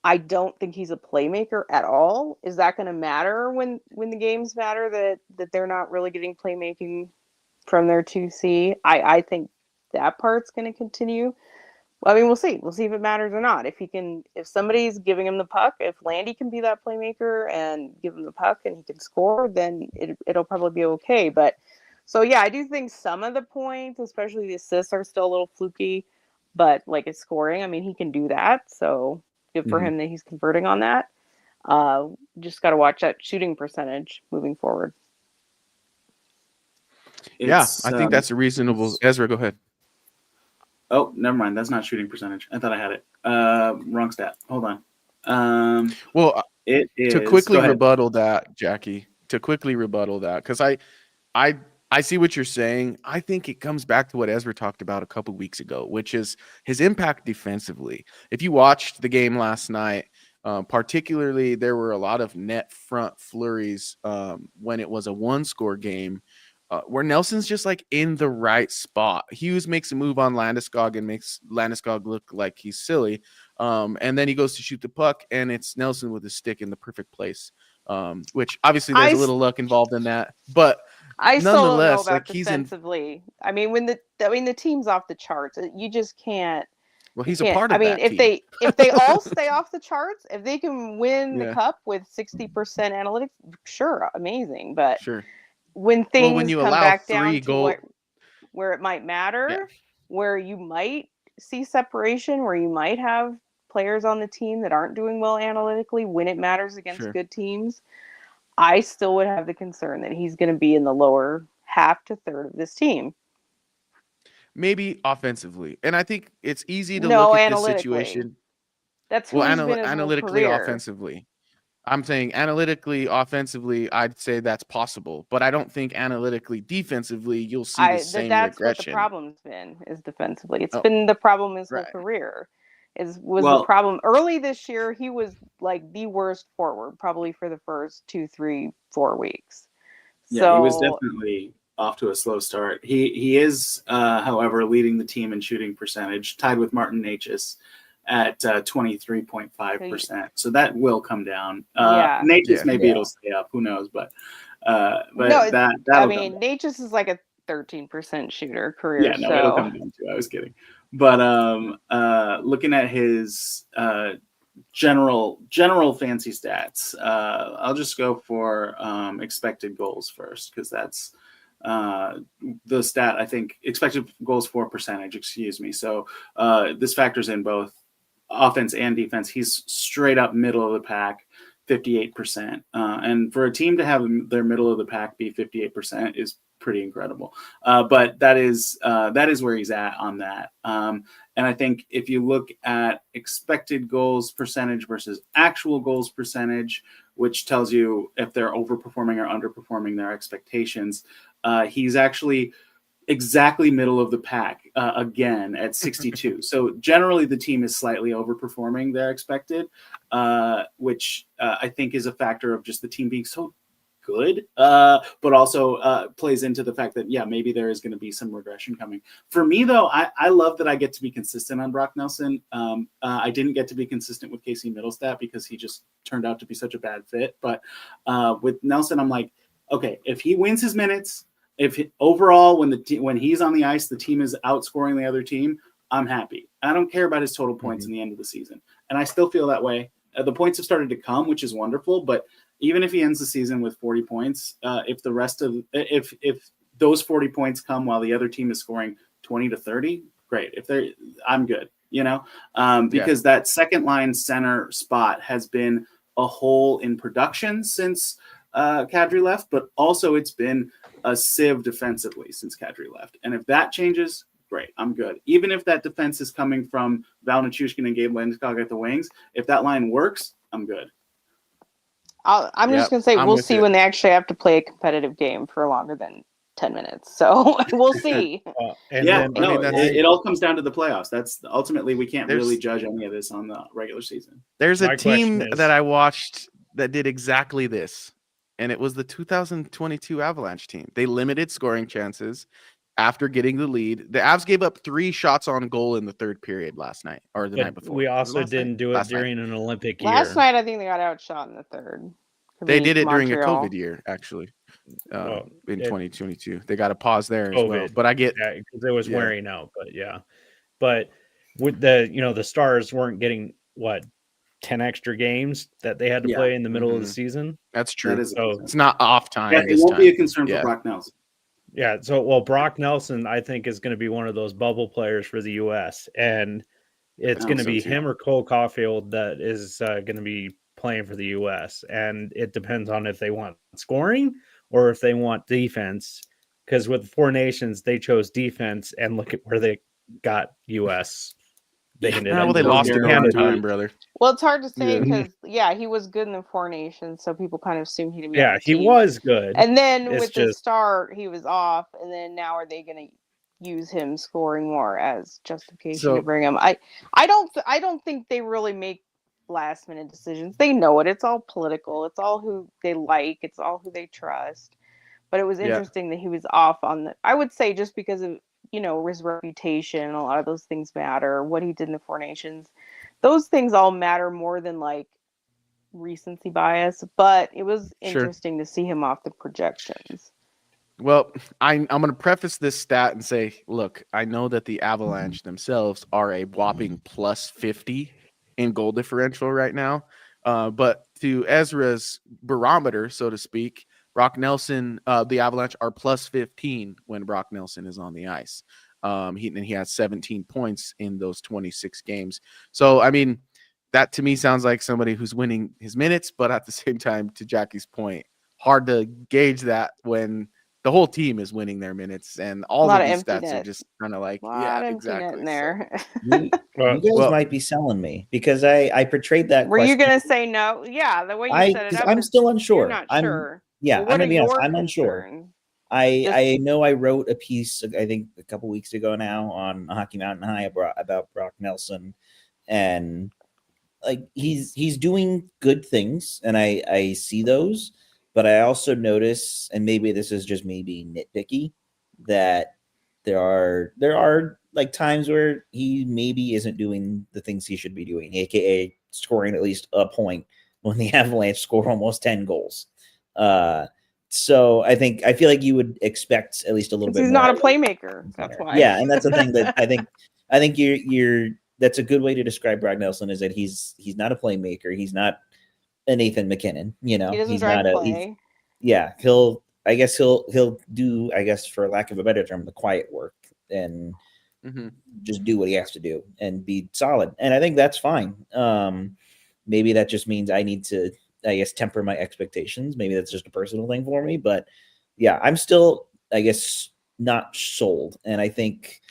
I don't think he's a playmaker at all. Is that going to matter when the games matter that they're not really getting playmaking from their 2C? I think that part's going to continue. I mean, we'll see. We'll see if it matters or not. If somebody's giving him the puck, if Landy can be that playmaker and give him the puck and he can score, then it'll probably be okay. But so yeah, I do think some of the points, especially the assists, are still a little fluky. But like his scoring, I mean, he can do that. So good for him that he's converting on that. Just got to watch that shooting percentage moving forward. I think that's a reasonable. Ezra, go ahead. Oh, never mind. That's not shooting percentage. I thought I had it. Wrong stat. Hold on. Well, It is. to quickly Go ahead. rebuttal that, Jackie, because I see what you're saying. I think it comes back to what Ezra talked about a couple weeks ago, which is his impact defensively. If you watched the game last night, particularly there were a lot of net front flurries when it was a one-score game. Where Nelson's just like in the right spot. Hughes makes a move on Landeskog and makes Landeskog look like he's silly. And then he goes to shoot the puck, and it's Nelson with his stick in the perfect place. Which obviously there's a little luck involved in that, but I still don't know nonetheless, about like he's in. defensively. I mean, the team's off the charts. You just can't. Well, he's you a can't- part of I mean, that if team. they all stay off the charts, if they can win Yeah. the cup with 60% analytics, sure, amazing. But Sure. when things when you come allow back down 3 to goal- where it might matter, Yeah. where you might see separation, where you might have players on the team that aren't doing well analytically when it matters against Sure. good teams, I still would have the concern that he's going to be in the lower half to third of this team. Maybe offensively, and I think it's easy to No, look at this analytically. situation. That's who Well, he's been his whole analytically, career. offensively. I'm saying analytically, offensively, I'd say that's possible, but I don't think analytically, defensively, you'll see the same That's what the regression. problem's been, is defensively. It's Oh, been the problem his whole right. career. The Well- problem early this year. He was like the worst forward, probably for the first 2, 3, 4 weeks. Yeah, So he was definitely off to a slow start. He is, however, leading the team in shooting percentage, tied with Martin Necas at 23.5%. So that will come down. Yeah. Necas, Yeah. maybe Yeah. it'll stay up. Who knows? But No, that'll I come mean, down. Necas is like a 13% shooter career. Yeah, no, it'll so come down too. I was kidding. But looking at his general fancy stats, I'll just go for expected goals first, because that's the stat, I think, expected goals for percentage, excuse me. So this factors in both offense and defense. He's straight up middle of the pack, 58%. And for a team to have their middle of the pack be 58% is pretty incredible. But that is where he's at on that. And I think if you look at expected goals percentage versus actual goals percentage, which tells you if they're overperforming or underperforming their expectations, he's actually exactly middle of the pack again at 62. So generally the team is slightly overperforming their expected, which I think is a factor of just the team being so good, but also plays into the fact that, yeah, maybe there is going to be some regression coming. For me, though, I love that I get to be consistent on Brock Nelson. I didn't get to be consistent with Casey Middlestat because he just turned out to be such a bad fit. But with Nelson, I'm like, okay, if he wins his minutes, overall when he's on the ice, the team is outscoring the other team, I'm happy. I don't care about his total points in the end of the season. And I still feel that way. The points have started to come, which is wonderful, but even if he ends the season with 40 points, if those 40 points come while the other team is scoring 20 to 30, great. I'm good, because that second line center spot has been a hole in production since Kadri left, but also it's been a sieve defensively since Kadri left. And if that changes, great, I'm good. Even if that defense is coming from Val Nichushkin and Gabe Landeskog at the wings, if that line works, I'm good. I'm just going to say we'll see when they actually have to play a competitive game for longer than 10 minutes. So we'll see. It all comes down to the playoffs. That's ultimately, we can't really judge any of this on the regular season. There's a team that I watched that did exactly this, and it was the 2022 Avalanche team. They limited scoring chances after getting the lead. The Avs gave up 3 shots on goal in the third period last night, or the night before. We also didn't do it during an Olympic year. Last night, I think they got outshot in the third. They did it during a COVID year, actually, in 2022. They got a pause there as well. But I get because it was wearing out. But with the Stars weren't getting 10 extra games that they had to play in the middle of the season. That's true. So it's not off time. Yeah, it won't be a concern for Brock Nelson. Yeah, so Brock Nelson, I think, is going to be one of those bubble players for the U.S. and it's going to be him or Cole Caulfield that is going to be playing for the U.S. and it depends on if they want scoring or if they want defense. Because with the 4 nations, they chose defense, and look at where they got US. They ended well, up they lost in Canada. overtime, brother. Well, it's hard to say Yeah. because he was good in the Four Nations, so people kind of assumed he'd be on Yeah, the he team. was good. And then It's with the just start, he was off, and then now are they going to use him scoring more as justification to bring him? I don't think they really make last minute decisions. They know it. It's all political. It's all who they like. It's all who they trust. But it was interesting that he was off on the. I would say just because of his reputation. A lot of those things matter. What he did in the Four Nations, those things all matter more than like recency bias. But it was interesting to see him off the projections. Well, I'm going to preface this stat and say, look, I know that the Avalanche themselves are a whopping plus 50 in goal differential right now. But to Ezra's barometer, so to speak, Brock Nelson, the Avalanche are plus 15 when Brock Nelson is on the ice. He has 17 points in those 26 games. So, I mean, that to me sounds like somebody who's winning his minutes, but at the same time, to Jackie's point, hard to gauge that when the whole team is winning their minutes, and all of these stats are just kind of like, exactly. In there. You guys might be selling me because I portrayed that. Were you going to say no? Yeah, the way you set it up. I'm still unsure. You're not sure. Yeah, well, I'm gonna be honest. I'm unsure. Unsure. I know I wrote a piece, I think a couple weeks ago now, on Hockey Mountain High about Brock Nelson, and like he's doing good things, and I see those, but I also notice, and maybe this is just me being nitpicky, that there are like times where he maybe isn't doing the things he should be doing, aka scoring at least a point when the Avalanche score almost 10 goals. So I feel like you would expect at least a little bit. He's more not a playmaker. That's why. Yeah, and that's the thing that I think you're that's a good way to describe Brock Nelson, is that he's not a playmaker. He's not a Nathan McKinnon. He doesn't he's drive not play. He'll do, I guess, for lack of a better term, the quiet work and just do what he has to do and be solid. And I think that's fine. Maybe that just means I need to, I guess, temper my expectations. Maybe that's just a personal thing for me, but yeah, I'm still, I guess, not sold. And I think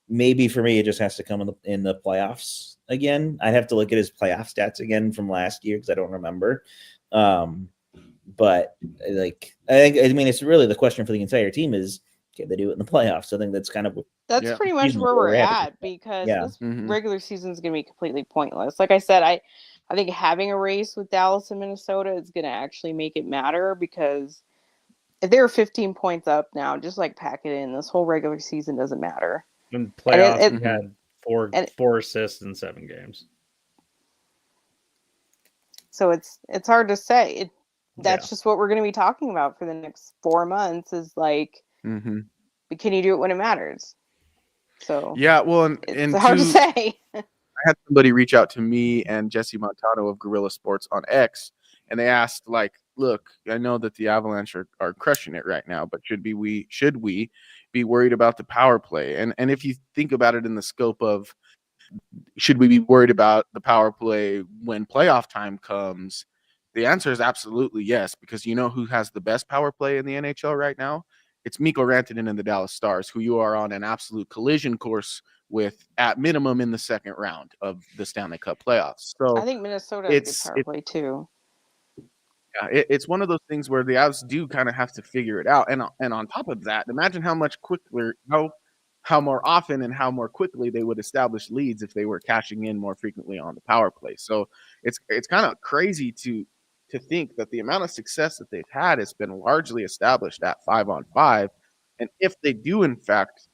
maybe for me, it just has to come in the playoffs again. I'd have to look at his playoff stats again from last year because I don't remember. But like, I mean, it's really the question for the entire team is, can they do it in the playoffs? I think that's kind of pretty much where we're at, because this regular season is going to be completely pointless. Like I said, I think having a race with Dallas and Minnesota is going to actually make it matter, because if they're 15 points up now, just like pack it in. This whole regular season doesn't matter. In playoffs, he had four assists in 7 games. So it's hard to say. That's just what we're going to be talking about for the next 4 months. Is like, can you do it when it matters? So yeah, well, it's hard to say. I had somebody reach out to me and Jesse Montano of Guerrilla Sports on X, and they asked, like, look, I know that the Avalanche are crushing it right now, but should we be worried about the power play? And if you think about it in the scope of, should we be worried about the power play when playoff time comes? The answer is absolutely yes, because you know who has the best power play in the NHL right now? It's Mikko Rantanen and the Dallas Stars, who you are on an absolute collision course with, at minimum, in the second round of the Stanley Cup playoffs. So I think Minnesota has good power play too. Yeah, it's one of those things where the Avs do kind of have to figure it out. And on top of that, imagine how much quicker, how more often and how more quickly they would establish leads if they were cashing in more frequently on the power play. So it's kind of crazy to think that the amount of success that they've had has been largely established at 5-on-5. And if they do, in fact,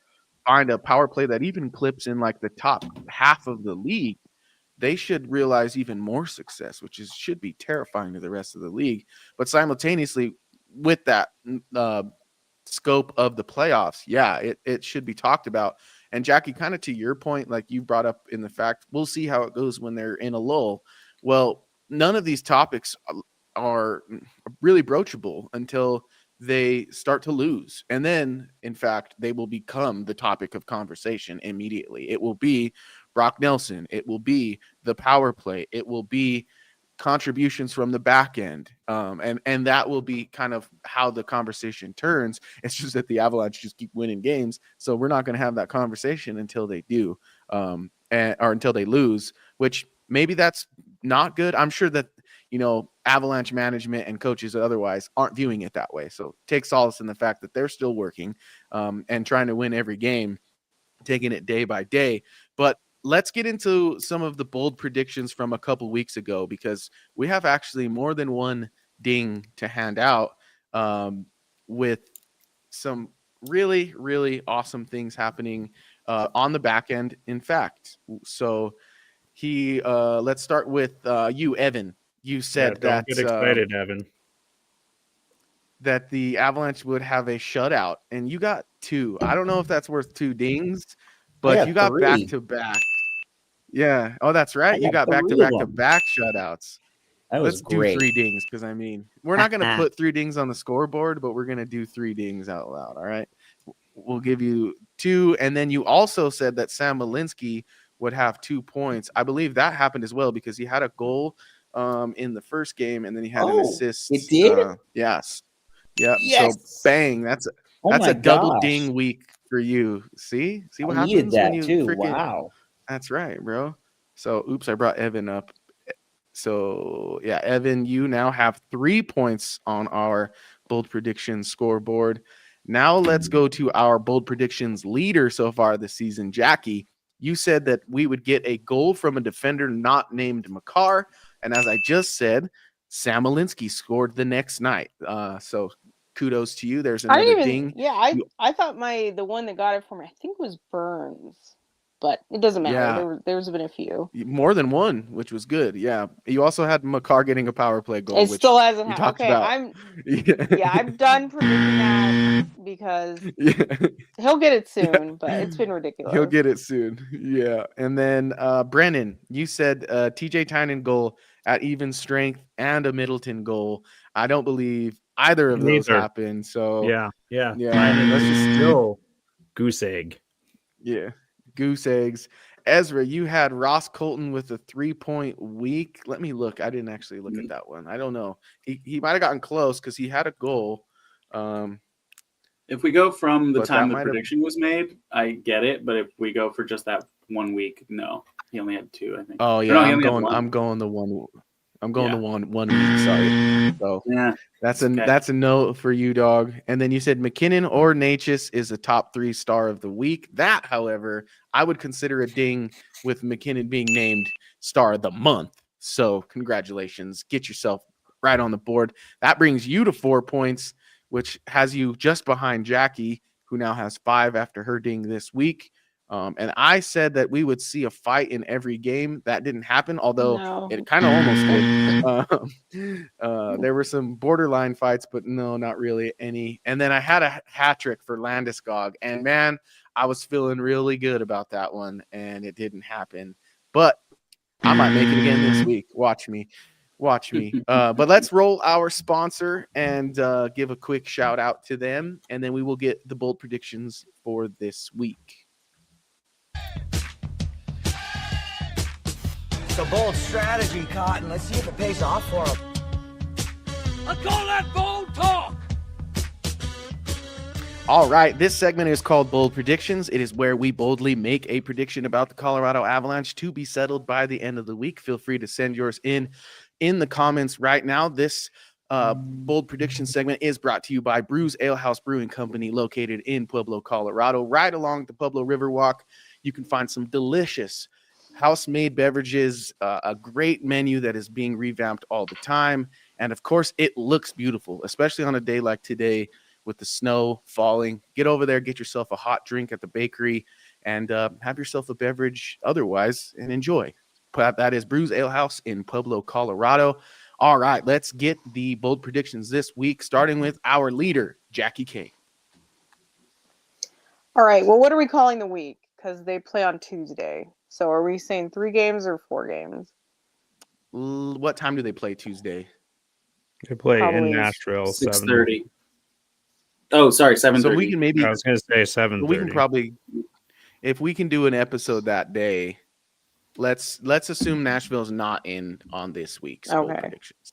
find a power play that even clips in like the top half of the league, they should realize even more success, which should be terrifying to the rest of the league. But simultaneously, with that scope of the playoffs, it should be talked about. And Jackie, kind of to your point, like you brought up in the fact, we'll see how it goes when they're in a lull. Well, none of these topics are really broachable until they start to lose. And then, in fact, they will become the topic of conversation immediately. It will be Brock Nelson. It will be the power play. It will be contributions from the back end. And that will be kind of how the conversation turns. It's just that the Avalanche just keep winning games. So we're not going to have that conversation until they do, or until they lose, which maybe that's not good. I'm sure that, Avalanche management and coaches otherwise aren't viewing it that way. So take solace in the fact that they're still working and trying to win every game, taking it day by day. But let's get into some of the bold predictions from a couple weeks ago, because we have actually more than one ding to hand out with some really, really awesome things happening on the back end. In fact, so let's start with you, Evan. You said don't get excited, Evan. That the Avalanche would have a shutout, and you got 2. I don't know if that's worth 2 dings, but you got 3. back to back. Yeah. Oh, that's right. You got back to back shutouts. Let's great. do 3 dings, because we're not going to put 3 dings on the scoreboard, but we're going to do 3 dings out loud. All right. We'll give you 2, and then you also said that Sam Malinsky would have 2 points. I believe that happened as well, because he had a goal in the first game, and then he had an assist. It did? Yes. Yeah. Yes. So bang, that's a double ding week for you. See what happens needed that when you too. freaking. Wow. That's right, bro. So, oops, I brought Evan up. So, yeah, Evan, you now have 3 points on our bold predictions scoreboard. Now let's go to our bold predictions leader so far this season, Jackie. You said that we would get a goal from a defender not named Makar. And as I just said, Sam Malinsky scored the next night. So kudos to you. There's another ding. Yeah, I thought the one that got it for me, I think, was Burns. But it doesn't matter. Yeah. There's been a few. More than one, which was good. Yeah. You also had Makar getting a power play goal. It still hasn't happened. Okay, about. I'm done predicting that, because he'll get it soon, but it's been ridiculous. He'll get it soon. Yeah. And then Brennan, you said TJ Tynan goal at even strength and a Middleton goal. I don't believe either of those happened. So yeah. Let's just still goose egg. Yeah. Goose eggs. Ezra, you had Ross Colton with a 3-point week. Let me look. I didn't actually look at that one. I don't know. He might have gotten close because he had a goal. If we go from the time the prediction was made, I get it. But if we go for just that 1 week, no. He only had 2, I think. Oh yeah, I'm going the 1. I'm going to 1 week. Sorry. So yeah, that's a no for you, dog. And then you said McKinnon or Natchez is a top 3 star of the week. That, however, I would consider a ding with McKinnon being named star of the month. So congratulations, get yourself right on the board. That brings you to 4 points, which has you just behind Jackie, who now has 5 after her ding this week. And I said that we would see a fight in every game. That didn't happen, although it kind of almost did. There were some borderline fights, but no, not really any. And then I had a hat trick for Landeskog, and man, I was feeling really good about that one, and it didn't happen. But I might make it again this week. Watch me. But let's roll our sponsor and give a quick shout out to them, and then we will get the bold predictions for this week. It's a bold strategy, Cotton. Let's see if it pays off for him. I call that bold talk. All right, this segment is called Bold Predictions. It is where we boldly make a prediction about the Colorado Avalanche to be settled by the end of the week. Feel free to send yours in the comments right now. This bold prediction segment is brought to you by Brews Ale House Brewing Company, located in Pueblo, Colorado, right along the Pueblo Riverwalk. You can find some delicious house-made beverages, a great menu that is being revamped all the time. And of course, it looks beautiful, especially on a day like today with the snow falling. Get over there, get yourself a hot drink at the bakery, and have yourself a beverage otherwise and enjoy. That is Brews Ale House in Pueblo, Colorado. All right, let's get the bold predictions this week, starting with our leader, Jackie K. All right, well, what are we calling the week? Because they play on Tuesday. So are we saying 3 games or 4 games? What time do they play Tuesday? They play in Nashville. 6:30. Oh, sorry, 7:30. So we can maybe. I was going to say 7:30. We can probably, if we can do an episode that day, let's assume Nashville's not in on this week's bold Okay. predictions.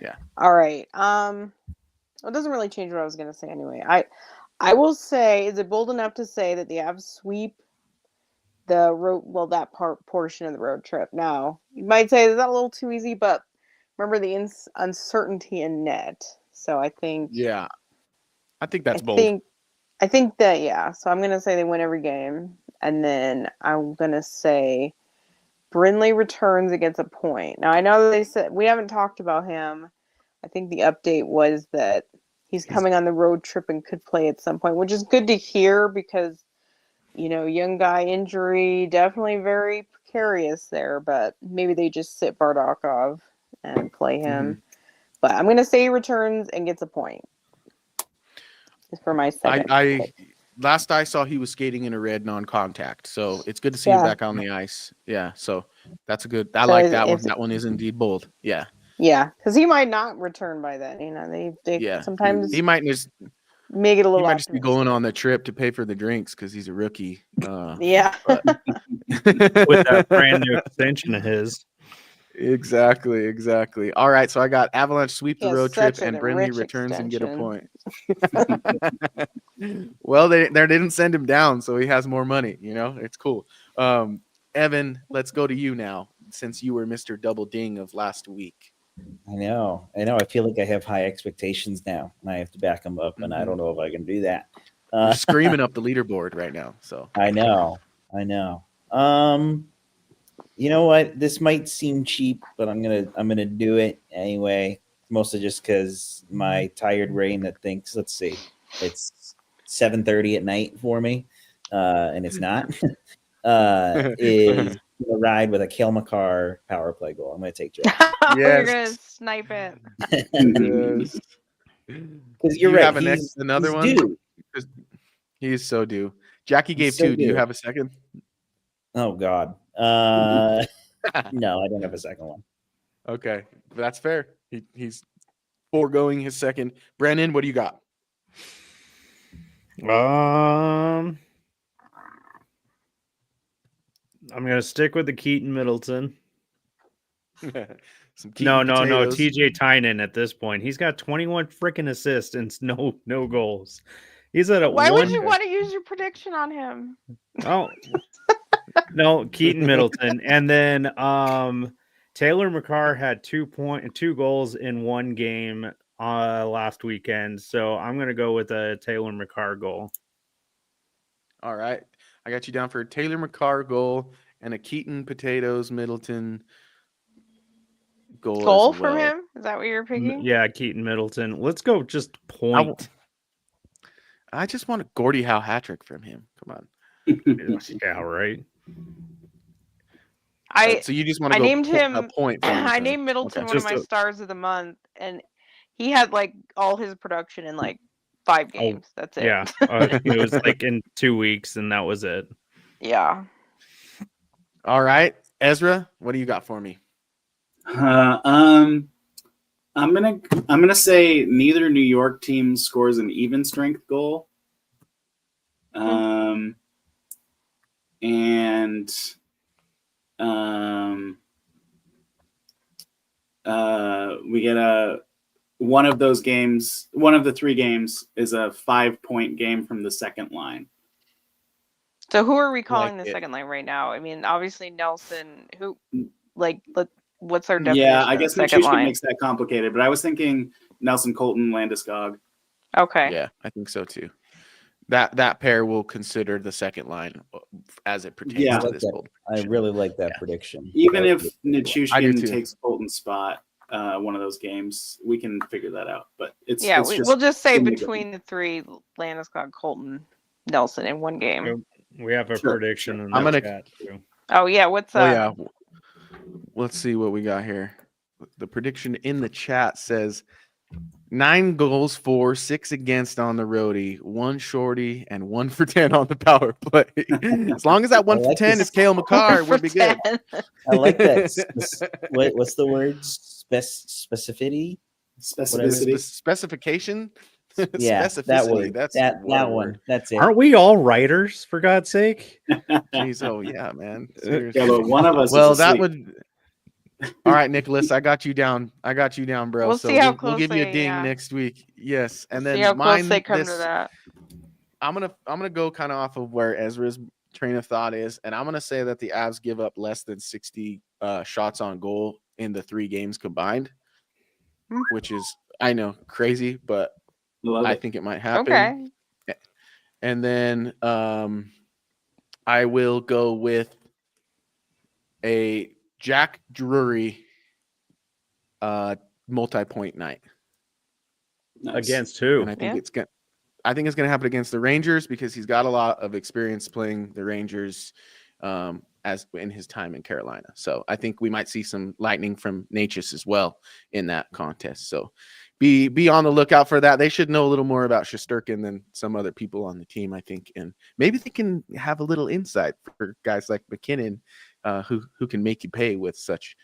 Yeah. All right. Well, it doesn't really change what I was going to say anyway. I will say, is it bold enough to say that the Avs sweep the road? Well, that portion of the road trip. Now, you might say, is that a little too easy? But remember the uncertainty in net. So I think. Yeah. I think that's bold. I think that, yeah. So I'm going to say they win every game. And then I'm going to say Brindley returns and gets a point. Now, I know they said we haven't talked about him. I think the update was that he's coming on the road trip and could play at some point, which is good to hear because, young guy injury, definitely very precarious there. But maybe they just sit Bardakov and play him. Mm-hmm. But I'm going to say he returns and gets a point. For my second. Last I saw, he was skating in a red non-contact, so it's good to see him back on the ice. Yeah, so that's a good. I like that one. That one is indeed bold. Yeah. Yeah, because he might not return by then. They sometimes he might just make it a little. He might just be going on the trip to pay for the drinks because he's a rookie. Yeah. With that brand new extension of his. Exactly. All right, so I got Avalanche sweep the road trip and Brindley returns and get a point. Well, they didn't send him down, so he has more money. It's cool. Evan, let's go to you now, since you were Mr. Double Ding of last week. I know. I feel like I have high expectations now, and I have to back them up, and I don't know if I can do that. You're screaming up the leaderboard right now. So I know. You know what? This might seem cheap, but I'm gonna do it anyway. Mostly just because my tired brain that thinks, let's see, it's 7:30 at night for me, and it's not. Is gonna ride with a Cale Makar power play goal. I'm gonna take Joe. You're gonna snipe it. Because you're right. Have another one. Due. He is so due. Jackie gave two. Do you have a second? Oh God. No, I don't have a second one. Okay, that's fair. He's foregoing his second. Brandon, what do you got? I'm gonna stick with the Keaton Middleton. No, TJ Tynan at this point. He's got 21 freaking assists and no goals. He's at a Why would you want to use your prediction on him? Oh. No, Keaton Middleton. And then Taylor Makar had 2 goals in one game last weekend. So I'm going to go with a Taylor Makar goal. All right. I got you down for a Taylor Makar goal and a Keaton Potatoes Middleton goal from him? Is that what you're picking? Yeah, Keaton Middleton. Let's go just point. I just want a Gordie Howe hat trick from him. Come on. Yeah, right. So you just want to I named him a point. I named Middleton one of my stars of the month, and he had like all his production in like 5 games. That's it. Yeah, it was like in 2 weeks, and that was it. Yeah. All right, Ezra, what do you got for me? I'm gonna say neither New York team scores an even strength goal. We get one of those games, one of the 3 games is a 5-point game from the second line. So who are we calling the second line right now? I mean, obviously Nelson, what's our definition? Yeah, I guess Nichushkin makes that complicated, but I was thinking Nelson, Colton, Landeskog. Okay. Yeah, I think so too. That pair will consider the second line as it pertains to this bold prediction. I really like that prediction. Even if Nichushkin takes Colton's spot one of those games, we can figure that out. But we'll just say between the 3, Landeskog, Colton, Nelson in one game. We have a prediction in I'm gonna chat too. Oh yeah, what's up? Oh, yeah. Let's see what we got here. The prediction in the chat says 9 goals for, 6 against on the roadie, 1 shorty, and 1 for 10 on the power play. As long as that 1 for 10 is Cale Makar, we'll be good. I like that. What's the word? Specificity? Specificity. Specification? Yeah, Specificity. that word. That's That what one. word. That's it. Aren't we all writers, for God's sake? Jeez, oh yeah, man. Yeah, Seriously. but one of us Well, is that asleep. would. All right, Nicholas, I got you down. Bro. We'll So see how we'll close give you a they- ding yeah. next week. Yes, and See then how close mine. they come to that. I'm gonna go kind of off of where Ezra's train of thought is, and I'm gonna say that the Avs give up less than 60 shots on goal in the 3 games combined, which is, I know, crazy, but Love I it. think it might happen. Okay. And then I will go with a Jack Drury multi-point night. Nice. Against who? And I think Yeah. it's gonna. I think it's going to happen against the Rangers because he's got a lot of experience playing the Rangers as in his time in Carolina. So I think we might see some lightning from Natchez as well in that contest. So be on the lookout for that. They should know a little more about Shesterkin than some other people on the team, I think, and maybe they can have a little insight for guys like McKinnon, who can make you pay with such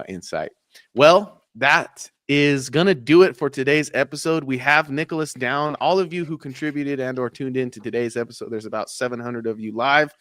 insight. Well, that is going to do it for today's episode. We have Nicholas down. All of you who contributed and or tuned in to today's episode, there's about 700 of you live.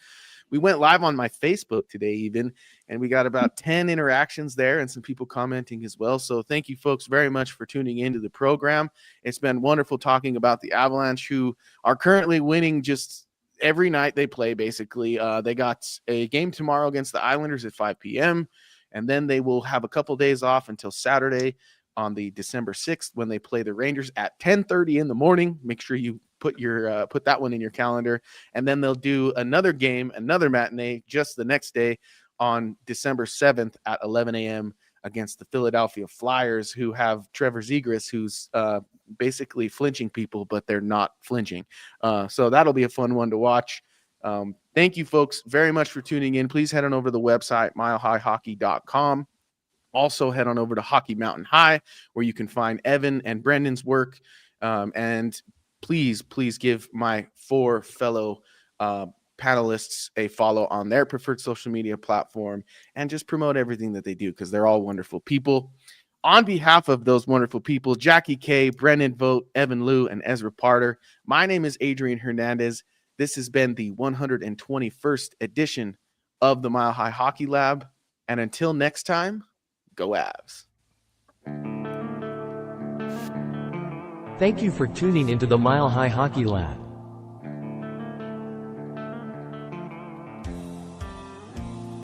We went live on my Facebook today even, and we got about 10 interactions there and some people commenting as well. So thank you folks very much for tuning into the program. It's been wonderful talking about the Avalanche, who are currently winning just every night they play, basically. They got a game tomorrow against the Islanders at 5 p.m., and then they will have a couple days off until Saturday on the December 6th when they play the Rangers at 10:30 in the morning. Make sure you put that one in your calendar. And then they'll do another game, another matinee just the next day on December 7th at 11 a.m. against the Philadelphia Flyers, who have Trevor Zegras, who's basically flinching people, but they're not flinching. So that'll be a fun one to watch. Thank you folks very much for tuning in. Please head on over to the website, milehighhockey.com. Also head on over to Hockey Mountain High, where you can find Evan and Brendan's work. And please give my 4 fellow panelists a follow on their preferred social media platform and just promote everything that they do, because they're all wonderful people. On behalf of those wonderful people, Jackie K, Brendan Vogt, Evan Liu, and Ezra Parter, my name is Adrian Hernandez. This has been the 121st edition of the Mile High Hockey Lab. And until next time, go Avs. Thank you for tuning into the Mile High Hockey Lab.